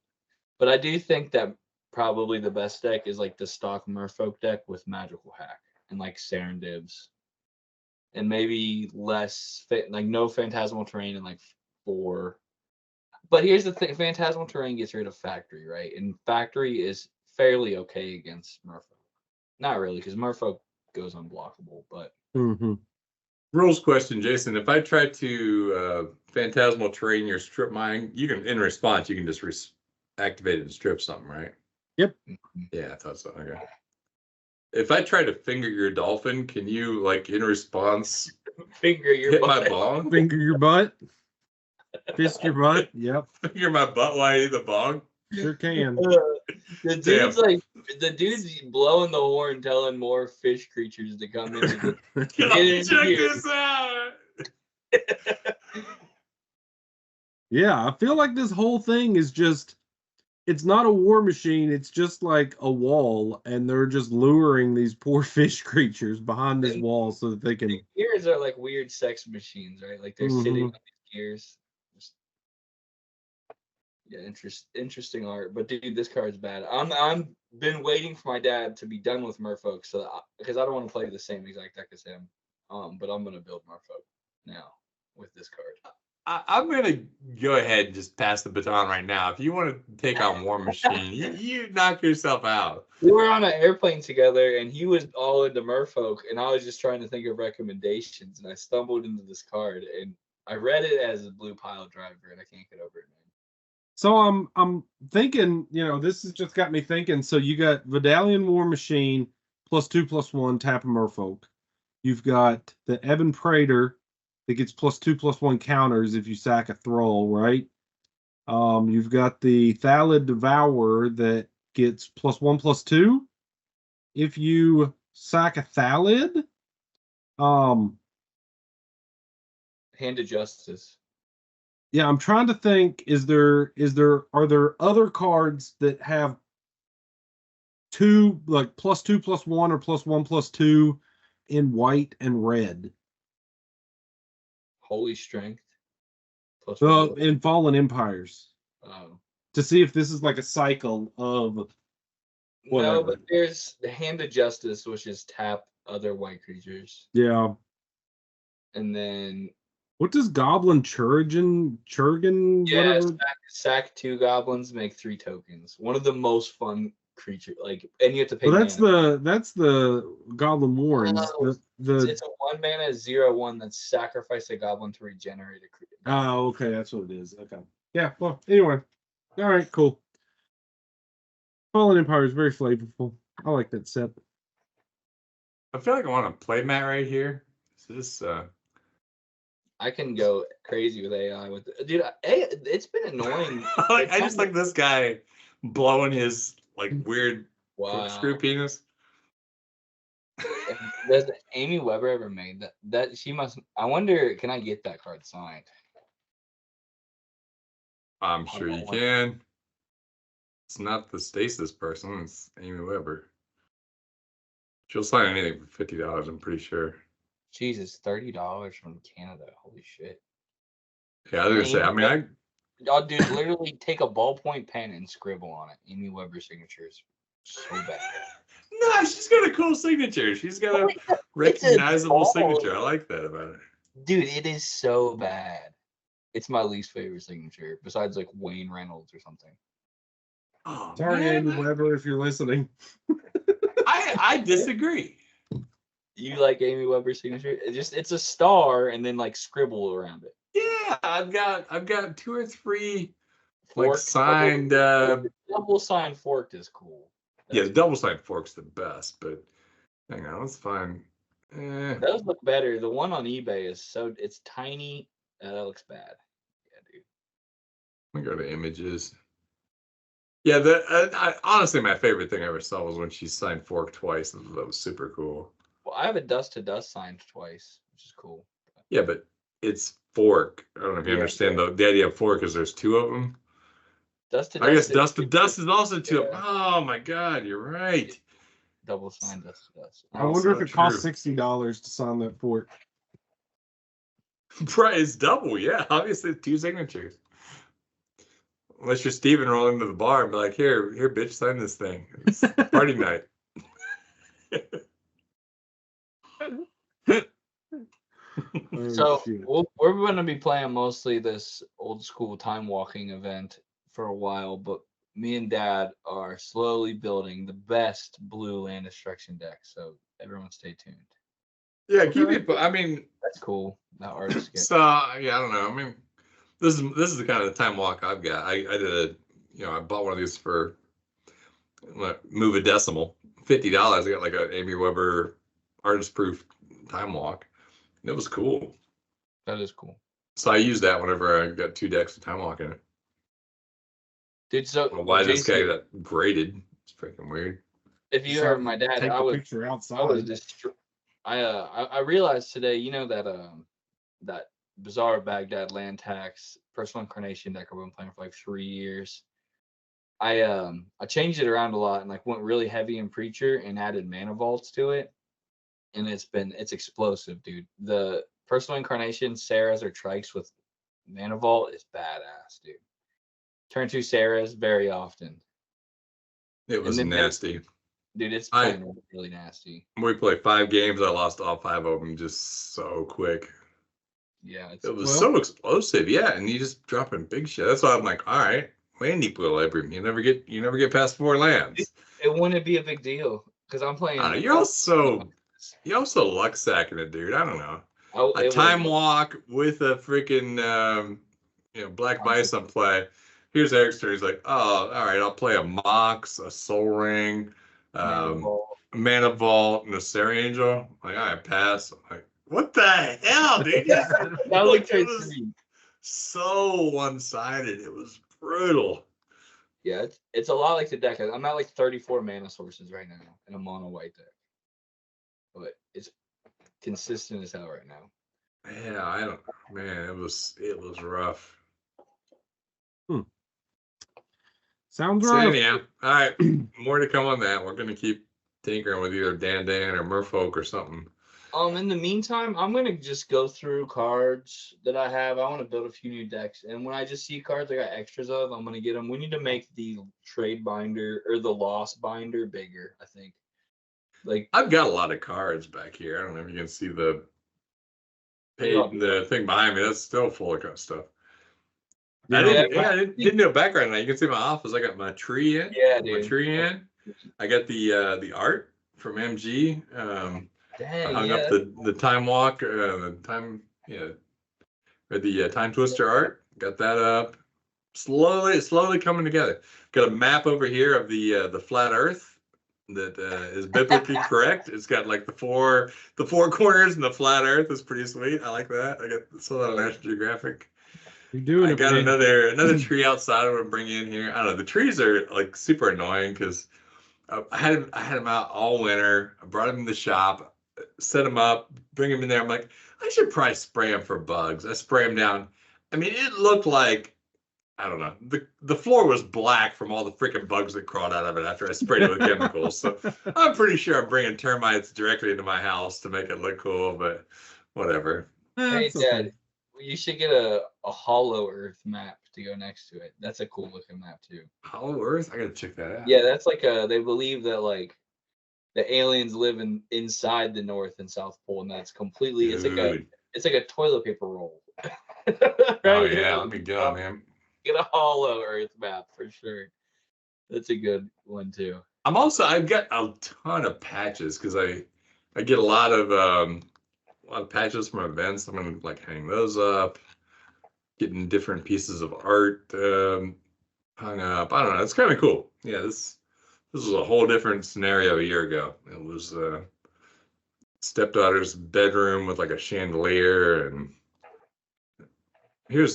but I do think that probably the best deck is like the stock Merfolk deck with magical hack and like Serendibs, and maybe less like no phantasmal terrain and like 4. But here's the thing: phantasmal terrain gets rid of factory, right? And factory is fairly okay against Merfolk. Not really, because Merfolk goes unblockable, but. Mm-hmm. Rules question, Jason. If I try to phantasmal terrain your strip mine, you can in response you can just activate it and strip something, right? Yep. Yeah, I thought so. Okay. If I try to finger your dolphin, can you like in response Finger your hit butt. my bong? Finger your butt. Fist your butt. Yep. Finger my butt while I eat the bong? Sure can. The dude's blowing the horn, telling more fish creatures to come into the. Check here. this out. Yeah, I feel like this whole thing is just, it's not a war machine. It's just like a wall, and they're just luring these poor fish creatures behind this wall so that they can. The gears are like weird sex machines, right? Like they're sitting on these gears. Yeah, interesting art. But dude, this card's bad. I'm been waiting for my dad to be done with Merfolk, because I don't want to play the same exact deck as him. But I'm gonna build Merfolk now with this card. I'm gonna go ahead and just pass the baton right now. If you want to take on War Machine, you knock yourself out. We were on an airplane together, and he was all into Merfolk, and I was just trying to think of recommendations, and I stumbled into this card, and I read it as a blue pile driver, and I can't get over it, man. So I'm thinking, this has just got me thinking. So you got Vidalian War Machine +2/+1 tap a Merfolk. You've got the Evan Praetor that gets +2/+1 counters if you sack a Thrall, right? You've got the Thalid Devourer that gets +1/+2 if you sack a Thalid. Hand of Justice. Yeah, I'm trying to think. Are there other cards that have two, like +2/+1 or +1/+2 in white and red? Holy Strength. Well, in Fallen Empires. Oh. To see if this is like a cycle of whatever. No, but there's the Hand of Justice, which is tap other white creatures. Yeah. And then What does Goblin Churgan whatever? sack 2 goblins, make 3 tokens. One of the most fun creature, and you have to pay. Well, that's the Goblin Warrens. No, it's a 1 mana 0/1 that sacrifice a goblin to regenerate a creature. Oh, okay, that's what it is. Okay. Yeah, well, anyway. All right, cool. Fallen Empire is very flavorful. I like that set. I feel like I want to play mat right here. Is this I can go crazy with AI with dude. It's been annoying. I just like this guy blowing his weird Wow. corkscrew penis. Does Amy Weber ever made that? She must. I wonder. Can I get that card signed? I'm sure you can. It's not the Stasis person. It's Amy Weber. She'll sign anything for $50. I'm pretty sure. Jesus, $30 from Canada. Holy shit. Yeah, I was gonna say. I mean, Oh, dude, literally take a ballpoint pen and scribble on it. Amy Weber signatures. So bad. No, she's got a cool signature. She's got a recognizable signature. I like that about her. Dude, it is so bad. It's my least favorite signature, besides Wayne Reynolds or something. Oh, Sorry, man, Amy Weber, if you're listening. I disagree. You like Amy Weber's signature? It's a star and then scribble around it. Yeah, I've got 2 or 3 Fork, signed. double signed forked is cool. Yeah, the double signed fork's the best, but Hang on, let's find. Those look better. The one on eBay it's tiny. That looks bad. Yeah, dude. Let me go to images. Yeah, honestly, my favorite thing I ever saw was when she signed Fork twice. That was super cool. Well, I have a Dust to Dust signed twice, which is cool. Yeah, but it's Fork. I don't know if you understand the idea of Fork is there's two of them. Dust to I guess Dust. Dust to Dust is also two. Yeah. Oh my God, you're right. Double signed Dust to Dust. I wonder if it costs $60 to sign that Fork. Price double, yeah. Obviously, 2 signatures. Unless you're Steven rolling to the bar and be like, here, bitch, sign this thing. It's party night. So we're going to be playing mostly this old school time walking event for a while, but me and Dad are slowly building the best blue land destruction deck. So everyone stay tuned. Yeah, keep it. I mean, that's cool. That artist. So yeah, I don't know. I mean, this is the kind of time walk I've got. I did I bought one of these for move a decimal, $50. I got like an Amy Weber artist proof time walk. And it was cool. That is cool. So I used that whenever I got 2 decks of time walk in it. Dude, so why this guy got graded? It's freaking weird. If you heard my dad, take a picture outside. I realized today, that bizarre Baghdad land tax personal incarnation deck I've been playing for like 3 years. I changed it around a lot and like went really heavy in preacher and added mana vaults to it, and it's explosive, dude. The personal incarnation Sarahs or Trikes with mana vault is badass, dude. Turn 2 Sarahs very often. It was nasty. Dude, it's really nasty. We played 5 games. I lost all 5 of them just so quick. Yeah, it was so explosive. Yeah, and you just dropping big shit. That's why I'm like, all right, land equilibrium. You never get past 4 lands. It wouldn't be a big deal because I'm playing. You're also luck sacking it, dude. I don't know. A time walk with a freaking Black Bison play. Here's Eric's turn. He's like, oh, all right, I'll play a Mox, a Soul Ring, Mana Vault, and a Sarah Angel. Like, all right, pass. I'm like, what the hell, dude? It was so one-sided. It was brutal. Yeah, it's a lot like the deck. I'm at like 34 mana sources right now in a mono white deck, but it's consistent as hell right now. Yeah, man, it was rough. Sounds right. Yeah. All right. More to come on that. We're gonna keep tinkering with either Dan or Merfolk or something. In the meantime, I'm gonna just go through cards that I have. I want to build a few new decks, and when I just see cards I got extras of, I'm gonna get them. We need to make the trade binder or the loss binder bigger, I think. Like, I've got a lot of cards back here. I don't know if you can see the thing behind me. That's still full of stuff. I didn't do a background. Now you can see my office. I got my tree in. Yeah, dude. My tree in. I got the art from MG. I hung up the time walk, the time or the time twister art. Got that up. Slowly coming together. Got a map over here of the flat Earth that is biblically correct. It's got like the four corners and the flat Earth is pretty sweet. I like that. I got some of National Geographic. I got another tree outside I'm gonna bring in here. I don't know. The trees are like super annoying because I had them out all winter. I brought them in the shop, set them up, bring them in there. I'm like, I should probably spray them for bugs. I spray them down. I mean, it looked like, I don't know. The floor was black from all the freaking bugs that crawled out of it after I sprayed it with chemicals. So I'm pretty sure I'm bringing termites directly into my house to make it look cool, but whatever. Hey, Dad. You should get a Hollow Earth map to go next to it. That's a cool looking map too. Hollow Earth? I gotta check that out. Yeah, that's like they believe that like the aliens live inside the North and South Pole, and that's completely it's like a toilet paper roll. Right? Oh yeah, let me go, man. Get a Hollow Earth map for sure. That's a good one too. I've got a ton of patches because I get a lot of patches from events. I'm gonna like hang those up, getting different pieces of art hung up. I don't know. It's kind of cool. Yeah, this was a whole different scenario a year ago. It was stepdaughter's bedroom with like a chandelier, and here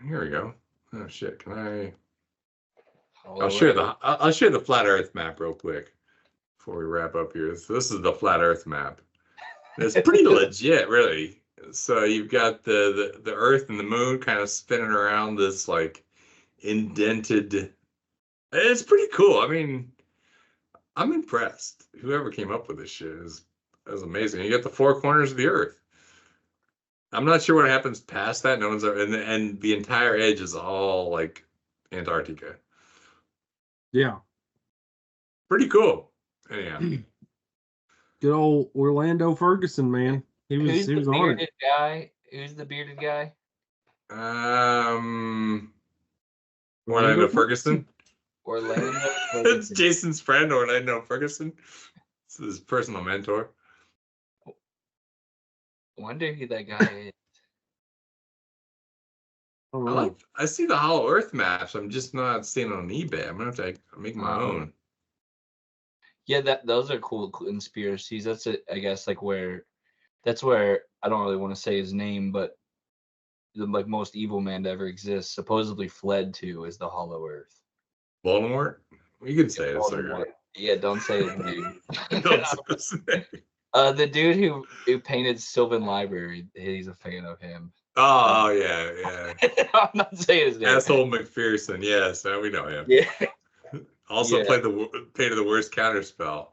we go. Oh shit! Can I? I'll share the flat Earth map real quick before we wrap up here. So this is the flat Earth map. It's pretty legit, really. So you've got the Earth and the Moon kind of spinning around this like indented. It's pretty cool. I mean, I'm impressed. Whoever came up with this shit is amazing. You got the four corners of the Earth. I'm not sure what happens past that. No one's ever, and the entire edge is all like Antarctica. Yeah. Pretty cool. Anyhow. Good old Orlando Ferguson, man. He was Who's the on bearded it. guy? Who's the bearded guy? Orlando Ferguson. Orlando It's Ferguson. Jason's friend, Orlando Ferguson. It's his personal mentor. Wonder who that guy is. I see the Hollow Earth maps. I'm just not seeing it on eBay. I'm gonna have to make my own. Yeah, those are cool conspiracies. That's it, I guess, like that's where I don't really want to say his name, but the like most evil man to ever exist supposedly fled to is the Hollow Earth. Voldemort? You can say it. Voldemort. Yeah, don't say his name. Don't say his name. The dude who painted Sylvan Library, he's a fan of him. Oh yeah. I'm not saying his name. Asshole McPherson. Yes, we know him. Yeah. Also painted the worst counterspell.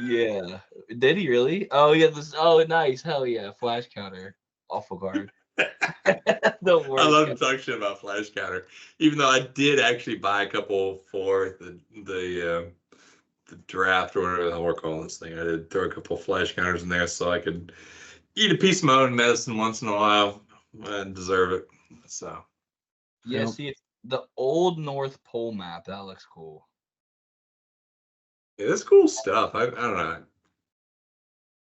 Yeah. Did he really? Oh yeah. Oh nice. Hell yeah. Flash counter. Awful card. The worst. I love to talk shit about Flash Counter, even though I did actually buy a couple for the draft or whatever the hell we're calling this thing. I did throw a couple Flash Counters in there so I could eat a piece of my own medicine once in a while. I deserve it. So yeah, see, it's the old North Pole map. That looks cool. yeah, that's cool stuff. I don't know.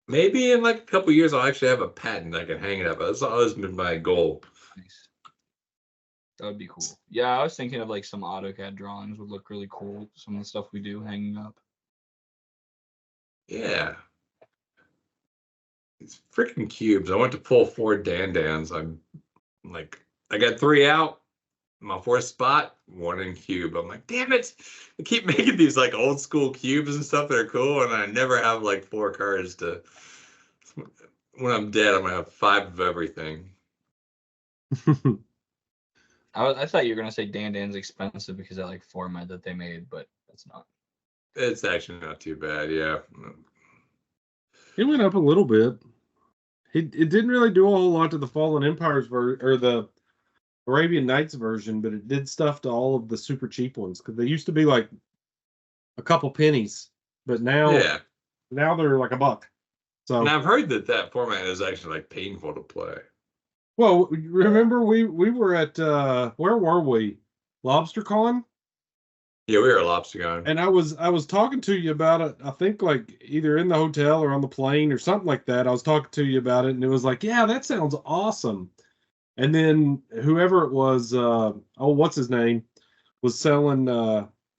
Maybe in like a couple years I'll actually have a patent I can hang it up. That's always been my goal. Nice. That would be cool. Yeah, I was thinking of like some AutoCAD drawings would look really cool. Some of the stuff we do hanging up. Yeah. These freaking cubes. I went to pull 4 Dandans. I'm like, I got 3 out. My 4th spot, 1 in cube. I'm like, damn it. I keep making these like old school cubes and stuff that are cool, and I never have like 4 cards to. When I'm dead, I'm gonna have 5 of everything. I thought you were gonna say Dan's expensive because of like format that they made, but that's not. It's actually not too bad, yeah. It went up a little bit. It didn't really do a whole lot to the Fallen Empires or the Arabian Nights version, but it did stuff to all of the super cheap ones because they used to be like a couple pennies, but now they're like $1. So, and I've heard that format is actually like painful to play. Well, remember we were at where were we? LobsterCon? Yeah, we were at LobsterCon. And I was talking to you about it, I think like either in the hotel or on the plane or something like that. I was talking to you about it and it was like, yeah, that sounds awesome. And then whoever it was, what's his name, was selling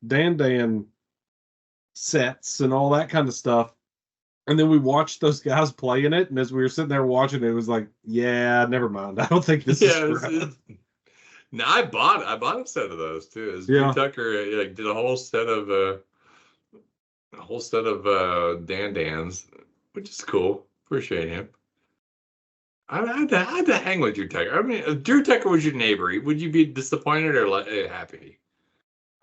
Dan sets and all that kind of stuff. And then we watched those guys playing it, and as we were sitting there watching it was like, yeah, never mind. I don't think this is. No, I bought a set of those too. Drew Tucker did a whole set of Dandans, which is cool. Appreciate him. I had to hang with Drew Tucker. I mean, if Drew Tucker was your neighbor, would you be disappointed or happy?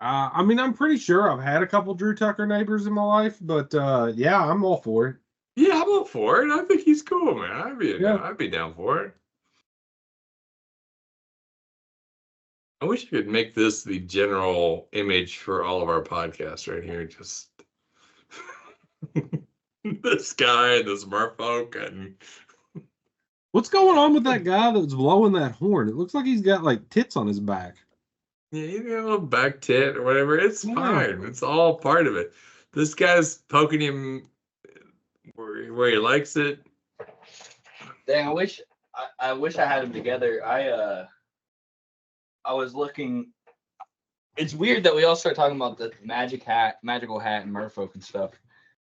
I mean, I'm pretty sure I've had a couple Drew Tucker neighbors in my life, but yeah, I'm all for it. Yeah, I'm all for it. I think he's cool, man. I'd be down for it. I wish I could make this the general image for all of our podcasts right here. Just this guy and this Merfolk and. What's going on with that guy that's blowing that horn? It looks like he's got like tits on his back. Yeah, you got a little back tit or whatever. It's fine. It's all part of it. This guy's poking him where he likes it. Dang, I wish I had them together. I was looking. It's weird that we all start talking about the magical hat and Merfolk and stuff.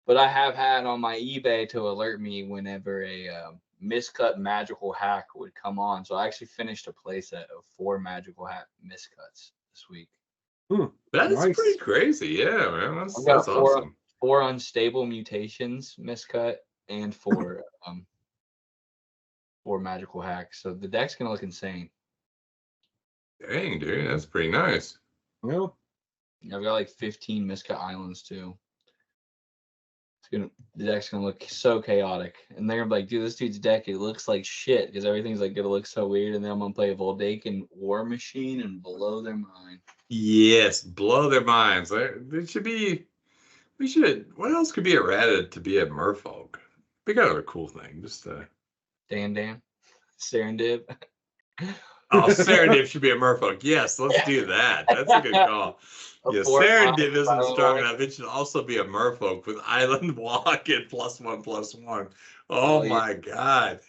But I have had on my eBay to alert me whenever a miscut magical hack would come on. So I actually finished a playset of 4 magical hack miscuts this week. That is Nice. pretty crazy. Yeah, man. That's I've got awesome. 4 unstable mutations miscut and 4 magical hacks. So the deck's gonna look insane. Dang, dude, that's pretty nice. Well, I've got like 15 miscut islands too. The deck's gonna look so chaotic, and they're gonna be like, "Dude, this dude's deck, it looks like shit," because everything's like gonna look so weird. And then I'm gonna play a Voldaken War Machine and blow their mind. Yes, blow their minds. There should be. We should. What else could be errated to be a Merfolk? Be kind of a cool thing. Just Dan, Serendip. Oh, Serendip should be a Merfolk. Yes, let's do that. That's a good call. Yeah, Serendip isn't strong enough. It should also be a Merfolk with Island Walk and +1/+1. Oh my God.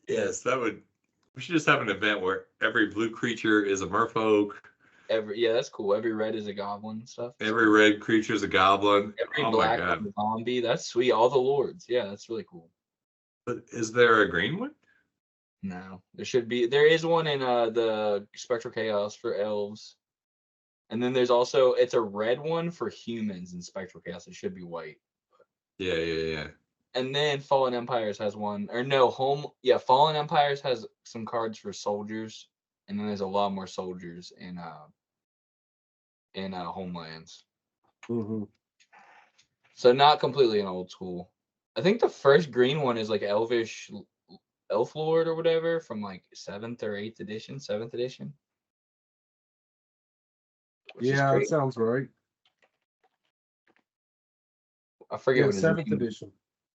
Yes, that would. We should just have an event where every blue creature is a Merfolk. Yeah, that's cool. Every red is a goblin and stuff. Every red creature is a goblin. Every black is a zombie. That's sweet. All the lords. Yeah, that's really cool. But is there a green one? No, there should be. There is one in the Spectral Chaos for elves, and then there's also it's a red one for humans in Spectral Chaos. It should be white. Yeah. And then Fallen Empires has one, or no, Fallen Empires has some cards for soldiers, and then there's a lot more soldiers in Homelands. Mm-hmm. So not completely an old school. I think the first green one is like Elvish Elf Lord or whatever from like 7th or 8th edition, 7th edition. Yeah, that sounds right. I forget what it is. 7th edition.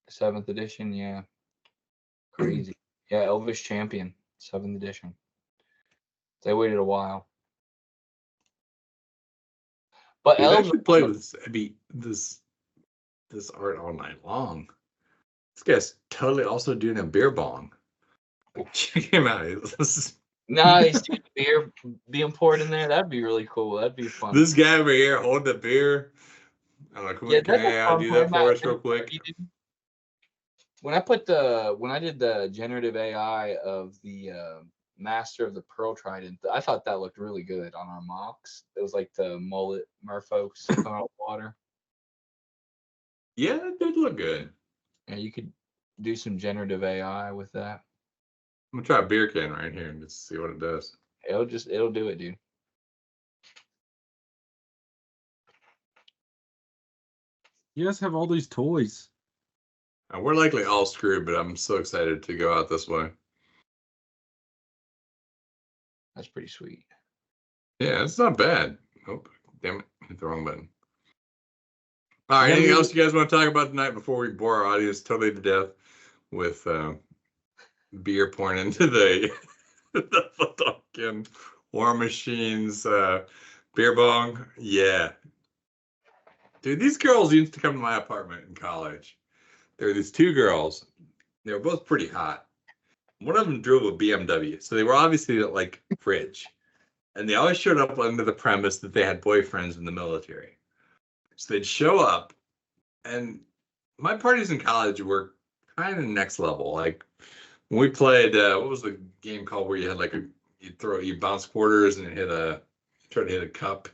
7th edition, yeah. Crazy. Yeah, Elvish Champion, 7th edition. They waited a while. But I elves should play with this art all night long. This guy's totally also doing a beer bong. Check him out. Nice. Beer being poured in there. That'd be really cool. That'd be fun. This guy over here holding the beer. I'm like, can I do that for us real quick? When I did the generative AI of the Master of the Pearl Trident, I thought that looked really good on our mocks. It was like the mullet merfolks coming out of water. Yeah, it did look good. Yeah, you could do some generative AI with that. I'm gonna try a beer can right here and just see what it does. It'll do it, dude. You guys have all these toys. We're likely all screwed, but I'm so excited to go out this way. That's pretty sweet. Yeah, it's not bad. Oh, damn it. Hit the wrong button. All right, anything else you guys want to talk about tonight before we bore our audience totally to death with beer pouring into the fucking War Machines beer bong? Yeah. Dude, these girls used to come to my apartment in college. There were these 2 girls. They were both pretty hot. One of them drove a BMW, so they were obviously like rich. And they always showed up under the premise that they had boyfriends in the military. So they'd show up, and my parties in college were kind of next level. Like when we played, what was the game called where you had like you bounce quarters and try to hit a cup.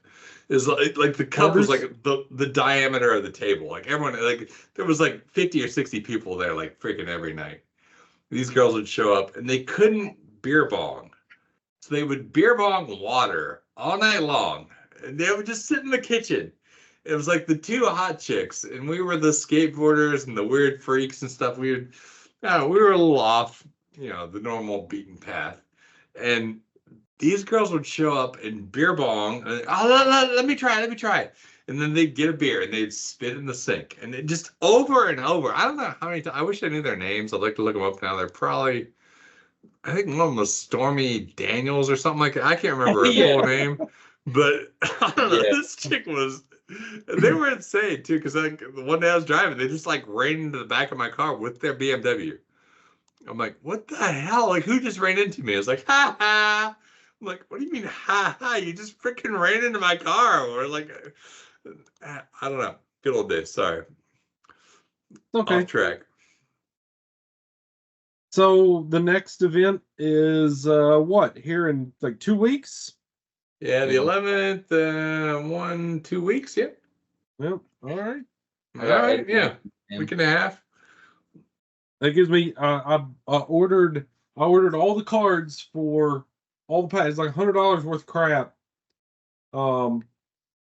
Is like the cup was like the diameter of the table. Like everyone, like there was like 50 or 60 people there, like freaking every night. These girls would show up and they couldn't beer bong. So they would beer bong water all night long. And they would just sit in the kitchen. It was like the 2 hot chicks, and we were the skateboarders and the weird freaks and stuff. We were a little off, the normal beaten path. And these girls would show up and beer bong. And, let me try it. And then they'd get a beer and they'd spit in the sink. And it just over and over. I don't know how many times. I wish I knew their names. I'd like to look them up now. They're probably, I think one of them was Stormy Daniels or something like that. I can't remember her full name. But I don't know. This chick was, they were insane too. Because like one day I was driving, they just like ran into the back of my car with their BMW. I'm like, what the hell? Like, who just ran into me? I was like, ha ha. I'm like, what do you mean, ha ha? You just freaking ran into my car. Or like, I don't know. Good old days. Sorry. okay. Off track. So the next event is what? Here in like 2 weeks? Yeah, the 11th, 2 weeks. Yeah. Yep. All right. All right. Yeah. Week and a half. That gives me. I ordered all the cards for all the packs. It's like $100 worth of crap.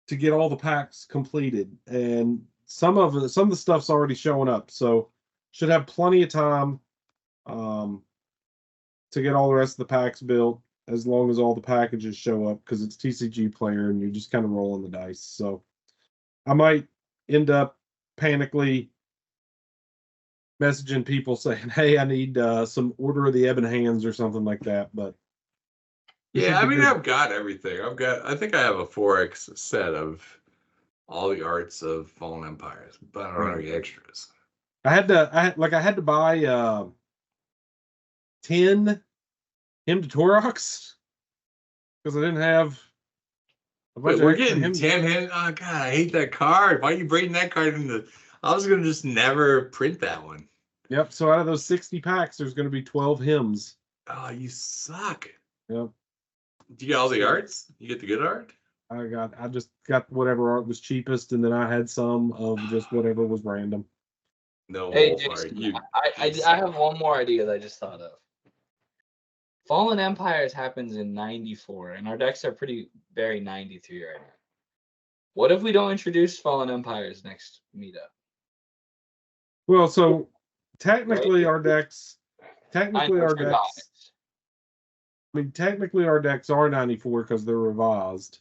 To get all the packs completed, and some of the stuff's already showing up, so should have plenty of time to get all the rest of the packs built, as long as all the packages show up, because it's TCG player and you're just kind of rolling the dice. So I might end up panically messaging people saying, hey, I need some Order of the Ebon Hands or something like that. But yeah, I mean, I've got everything. I think I have a 4X set of all the arts of Fallen Empires, but I don't have any extras. I had to buy 10 Hymn to Torox because I didn't have a bunch. Wait, we're getting 10 hands. Oh god, I hate that card. Why are you breaking that card into? I was gonna just never print that one. Yep. So out of those 60 packs, there's going to be 12 hymns. Oh, you suck. Yep. Do you get all the arts? You get the good art? I just got whatever art was cheapest, and then I had some of just whatever was random. No, hey, Jason, I have one more idea that I just thought of. Fallen Empires happens in 94, and our decks are very 93 right now. What if we don't introduce Fallen Empires next meetup? Well, so technically our decks are 94 because they're revised.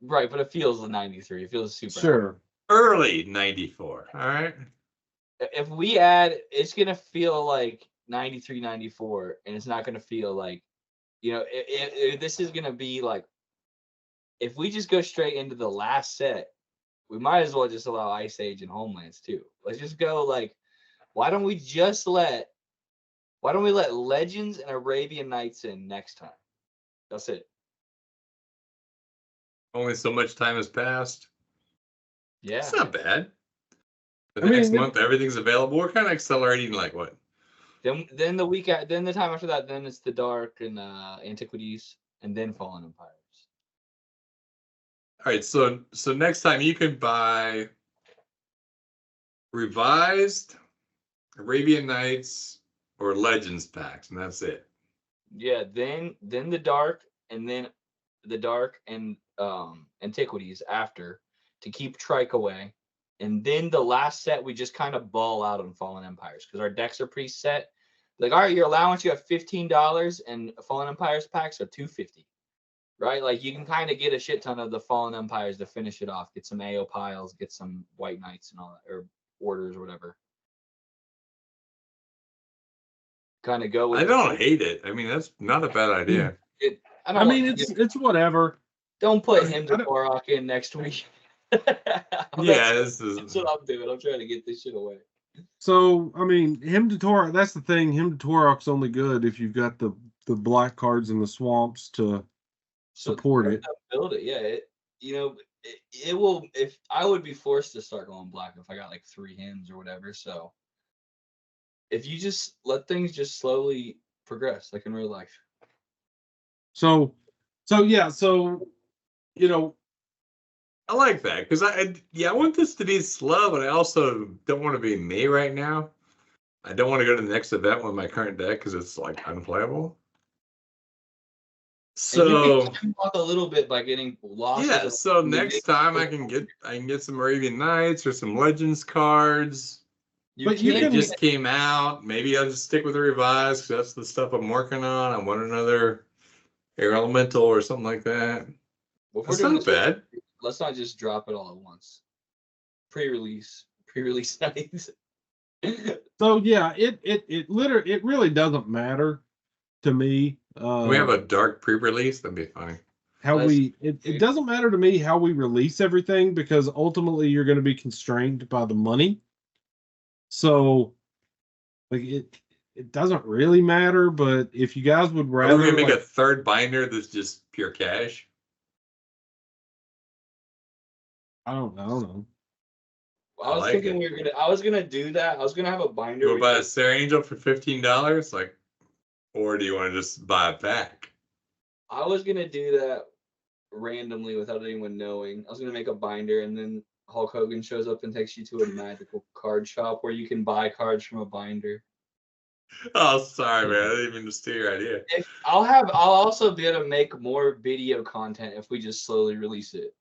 Right, but it feels 93. It feels super. Sure. Early 94. All right. If we add, it's gonna feel like 93, 94, and it's not gonna feel like, this is gonna be like, if we just go straight into the last set, we might as well just allow Ice Age and Homelands too. Let's just go like, why don't we let Legends and Arabian Nights in next time? That's it. Only so much time has passed. Yeah. It's not bad. Next month, everything's available. We're kind of accelerating, like what? Then the time after that, then it's the Dark and Antiquities, and then Fallen Empires. All right, so next time you can buy Revised, Arabian Nights, or Legends packs, and that's it. Yeah, then the Dark, and then the Dark and Antiquities after, to keep Trike away. And then the last set, we just kind of ball out on Fallen Empires because our decks are preset. Like, all right, your allowance, you have $15, and Fallen Empires packs are $250, right? Like, you can kind of get a shit ton of the Fallen Empires to finish it off. Get some AO piles, get some White Knights and all that, or Orders or whatever. Kind of go with. I don't hate it. I mean, that's not a bad idea. It's whatever. Don't put him to Borok in next week. That's what I'm doing. I'm trying to get this shit away. So, I mean, Hymn to Torok, that's the thing. Hymn to Torok's only good if you've got the black cards in the swamps to support it. Build it, yeah. It will. If I would be forced to start going black if I got like 3 hymns or whatever. So, if you just let things just slowly progress, like in real life. So yeah. I like that because I want this to be slow, but I also don't want to be me right now. I don't want to go to the next event with my current deck because it's like unplayable. So you can walk a little bit by getting lost. Yeah, so next time I can get some Arabian Nights or some Legends cards. They just came out. Maybe I'll just stick with the revised because that's the stuff I'm working on. I want another Air Elemental or something like that. That's not bad. Let's not just drop it all at once. Pre-release nights. So yeah, it really doesn't matter to me. We have a dark pre-release. That'd be funny. It doesn't matter to me how we release everything because ultimately you're going to be constrained by the money. So, like it doesn't really matter. But if you guys would rather, we're gonna make a third binder that's just pure cash. I don't know. I was thinking we were gonna. I was gonna do that. I was gonna have a binder. You want to buy a Sarah Angel for $15, like, or do you want to just buy a pack? I was gonna do that randomly without anyone knowing. I was gonna make a binder, and then Hulk Hogan shows up and takes you to a magical card shop where you can buy cards from a binder. Oh, sorry, man. I didn't even steal your idea. I'll also be able to make more video content if we just slowly release it.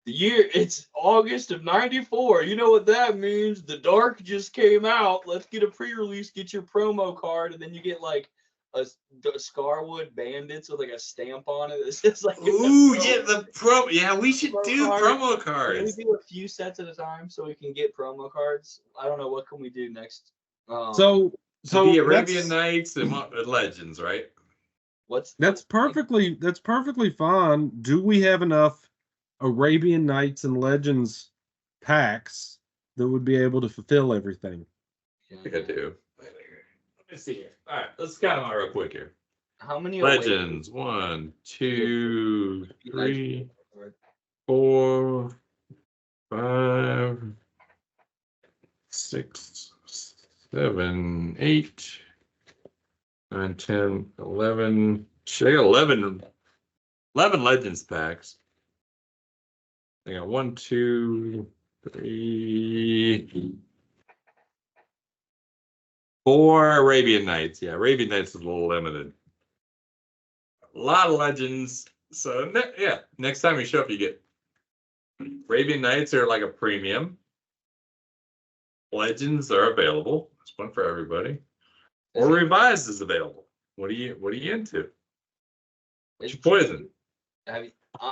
It's August of '94. You know what that means? The Dark just came out. Let's get a pre-release, get your promo card, and then you get like a Scarwood Bandits with like a stamp on it. It's just like ooh, yeah, the promo. Yeah, we should do promo cards. Can we do a few sets at a time so we can get promo cards? I don't know, what can we do next? So the Arabian Nights and Legends, right? That's perfectly fine. Do we have enough Arabian Nights and Legends packs that would be able to fulfill everything? I think I do. Let me see here. All right, let's count them out real quick here. How many Legends? 1, 2, 3, 4, 5, 6, 7, 8, 9, 10, 11. Shit, I got 11 Legends packs. I got 1, 2, 3, 4 Arabian Nights. Yeah, Arabian Nights is a little limited. A lot of Legends. So, next time you show up, you get Arabian Nights are like a premium. Legends are available. There's one for everybody. Or Revised is available. What are you into? What's your poison?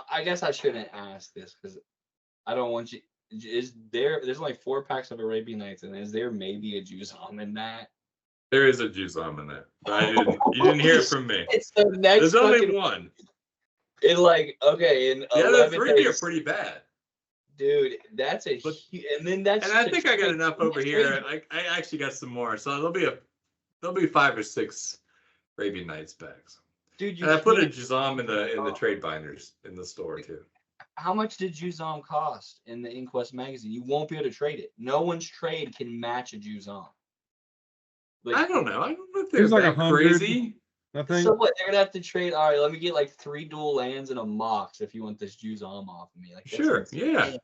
I guess I shouldn't ask this because I don't want you. There's only 4 packs of Arabian Nights, and is there maybe a Juzam in that? There is a Juzam in that. But you didn't hear it from me. It's the next. There's only one. The other 3 are pretty bad. Dude, that's a huge, and I think I got enough over here. I actually got some more, so there'll be 5 or 6 Arabian Nights packs. Dude, and I put a Juzam in the trade binders in the store too. How much did Juzam cost in the Inquest magazine? You won't be able to trade it. No one's trade can match a Juzam. I don't know. I don't know if they're like crazy. I think. So what? They're gonna have to trade. All right, let me get like 3 dual lands and a Mox if you want this Juzam off of me. Like, sure, yeah.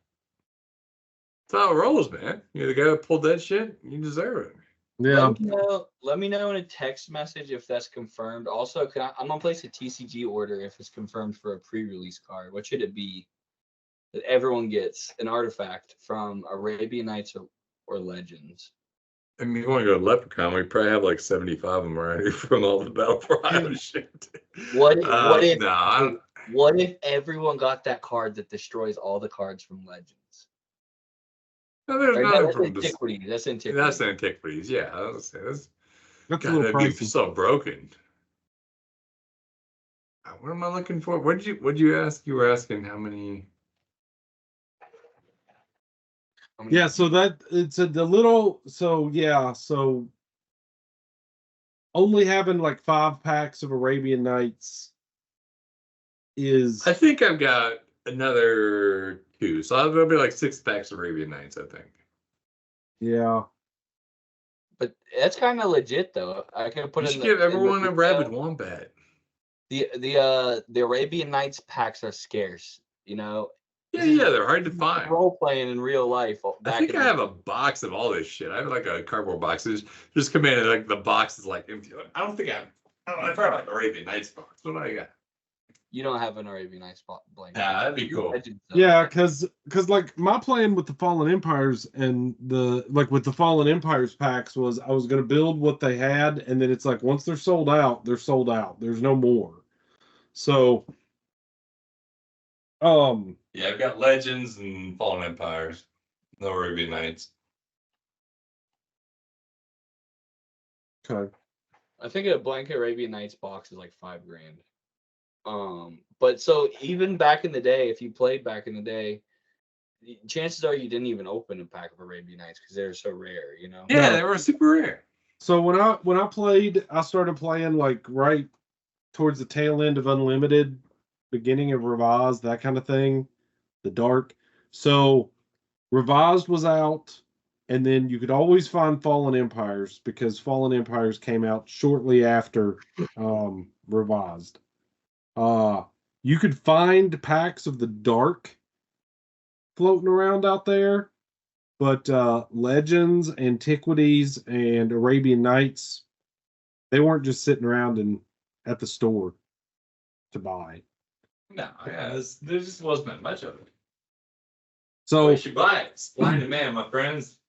That's how it rolls, man. You're the guy that pulled that shit. You deserve it. Yeah. Let me know in a text message if that's confirmed. Also, I'm gonna place a TCG order if it's confirmed for a pre-release card. What should it be? That everyone gets an artifact from Arabian Nights or Legends. I mean, you want to go to Leprechaun? We probably have like 75 of them already from all the Battle for Iowa shit. What if everyone got that card that destroys all the cards from Legends? No, there's that's antiquities. That's antiquities. That's antiquities. Yeah, I was say that's a little that'd be pricey. so broken. What am I looking for? What'd you ask? You were asking how many? Yeah, so that it's a little. So yeah, so only having like 5 packs of Arabian Nights is. I think I've got another 2, so there'll be like 6 packs of Arabian Nights. I think. Yeah. But that's kind of legit though. I can put. You should give everyone a rabid wombat. The Arabian Nights packs are scarce. You know. Yeah, they're hard to find. Role playing in real life. I think I have a box of all this shit. I have like a cardboard box. Just come in and like the box is like empty. I don't think I probably have an Arabian Nights box. What do I got? You don't have an Arabian Nights blanket. Yeah, that'd be cool. Yeah, because like my plan with the Fallen Empires and with the Fallen Empires packs was I was gonna build what they had, and then it's like once they're sold out, they're sold out. There's no more. So yeah, I've got Legends and Fallen Empires. No Arabian Nights. Okay. I think a blanket Arabian Nights box is like $5,000. But so even back in the day, if you played back in the day, chances are you didn't even open a pack of Arabian Nights because they're so rare, you know? Yeah, they were super rare. So when I played, I started playing like right towards the tail end of Unlimited, beginning of Revised, that kind of thing. The Dark. So Revised was out. and then you could always find Fallen Empires because Fallen Empires came out shortly after Revised. You could find packs of the Dark floating around out there, but Legends, Antiquities, and Arabian Nights, they weren't just sitting around at the store to buy. No, yeah, there just wasn't that much of it. So you should buy it. Supply and demand, my friends.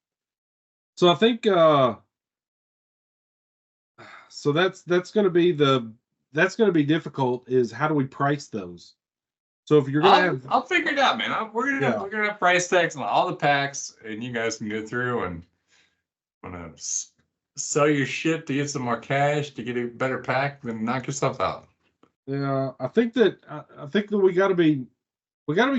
So I think so that's going to be difficult. Is how do we price those? So if you're gonna I'll figure it out, man. We're gonna have price tags on all the packs, and you guys can go through and wanna sell your shit to get some more cash to get a better pack, then knock yourself out. Yeah, I think that we got to be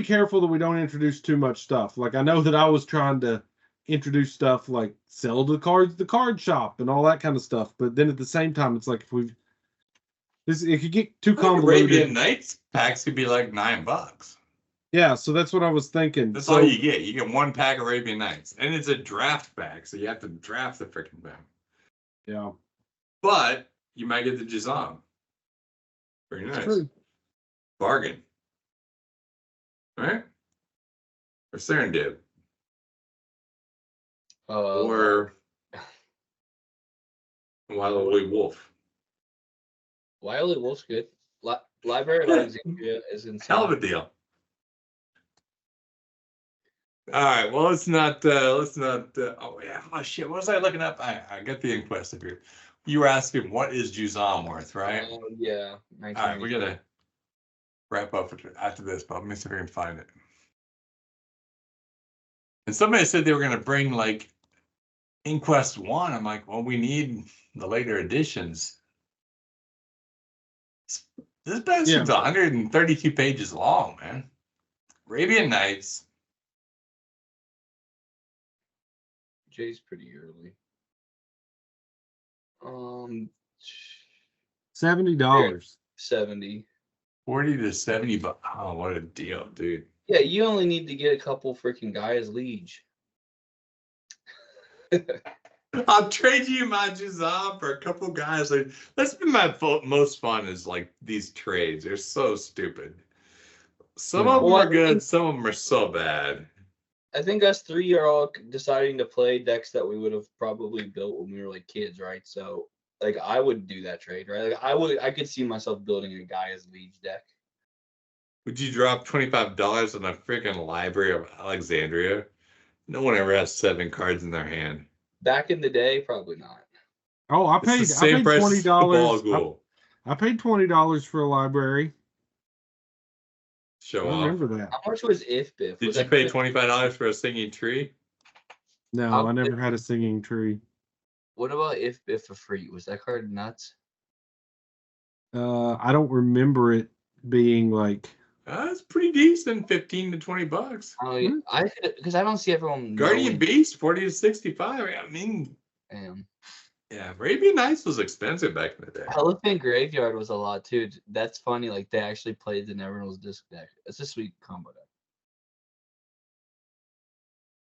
careful that we don't introduce too much stuff. Like I know that I was trying to introduce stuff like sell the card shop and all that kind of stuff, but then at the same time, it's like it could get too convoluted. Arabian Nights packs could be like $9. Yeah, so that's what I was thinking. That's all you get. You get one pack of Arabian Nights, and it's a draft pack, so you have to draft the freaking thing. Yeah, but you might get the Jazam. Very nice. True. Bargain. All right? Or Serendip. Or Wily Wolf. Wily Wolf's good. Library of Alexandria is insane. Hell of a deal. All right. Well, let's not. Oh yeah. Oh shit. What was I looking up? I got the inquest up here. You were asking what is Juzam worth, right? Yeah. All right. We gotta wrap up after this, but let me see if I can find it. And somebody said they were gonna bring like Inquest 1. I'm like, well, we need the later editions. This bastard's 132 pages long, man. Arabian Nights. Jay's pretty early. $70. 70. 40 to 70 bucks. Oh, what a deal, dude. Yeah, you only need to get a couple freaking guys liege. I'll trade you my Jazam for a couple guys. Like, that's been my most fun is like these trades. They're so stupid. Some of them are good, some of them are so bad. I think us three are all deciding to play decks that we would have probably built when we were like kids, right? So like I would do that trade, right? Like I could see myself building a Gaia's Liege deck. Would you drop $25 on a freaking Library of Alexandria? No one ever has 7 cards in their hand. Back in the day, probably not. Oh, I paid $20. I paid $20 for a library. Show I off. remember that. How much was If Biff? Did you pay $25 for a singing tree? No, I never had a singing tree. What about If Biff for free? Was that card nuts? I don't remember it being like. That's pretty decent, 15 to 20 bucks. Oh, yeah. Because I don't see everyone. Guardian Beast, 40 to 65. I mean, yeah, Arabian Nights was expensive back in the day. Elephant Graveyard was a lot too. That's funny. Like they actually played the Neverno's disc deck. It's a sweet combo deck.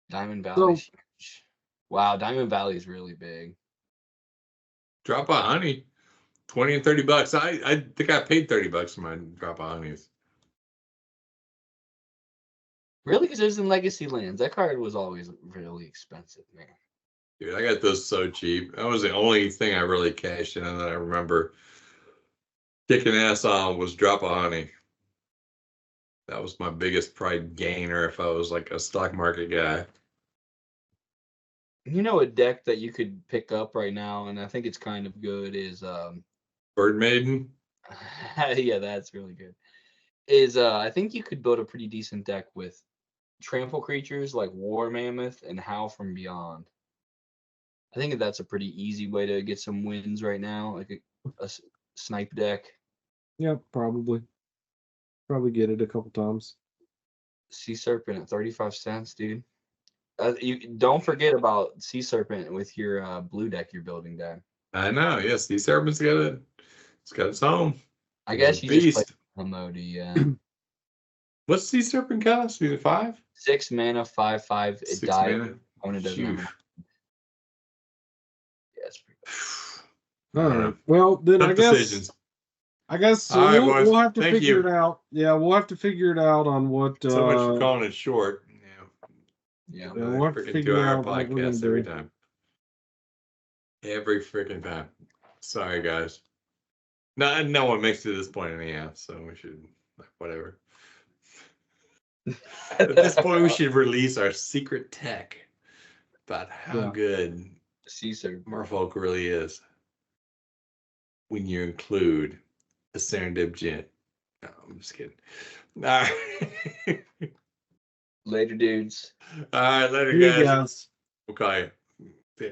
Diamond Valley. Wow, Diamond Valley is really big. Drop of Honey, 20 and 30 bucks. I think I paid 30 bucks for my Drop of Honeys. Really? Because there's in Legacy Lands. That card was always really expensive, man. Dude, I got those so cheap. That was the only thing I really cashed in that I remember kicking ass on was Drop of Honey. That was my biggest pride gainer if I was like a stock market guy. You know, a deck that you could pick up right now, and I think it's kind of good, is Bird Maiden. Yeah, that's really good. Is I think you could build a pretty decent deck with trample creatures like War Mammoth and Howl from Beyond. I think that's a pretty easy way to get some wins right now, like a snipe deck. Yeah, probably get it a couple times. Sea Serpent at 35 cents, dude. You don't forget about Sea Serpent with your blue deck you're building, Dan. I know. Yes, Sea Serpent's got its home. I guess you just play mode, yeah. What's Sea Serpent cost? Is it 5? 6 mana, 5/5. It dies. Opponent doesn't have All right. Well, then Tough I guess decisions. so All right, we'll boys. we'll have to Thank figure you. it out. Yeah, we'll have to figure it out on what. So much for calling it short. Yeah. Yeah, we'll have to Freaking figure 2-hour out what we're gonna podcast every do. time. Every freaking time. Sorry, guys. No one makes it to this point anyhow, so we should whatever. At this point, we should release our secret tech about how good Caesar. Merfolk really is when you include the Serendip gin. No, I'm just kidding. All right. Later, dudes. All right, later, See you guys. guys. We'll call you. See ya.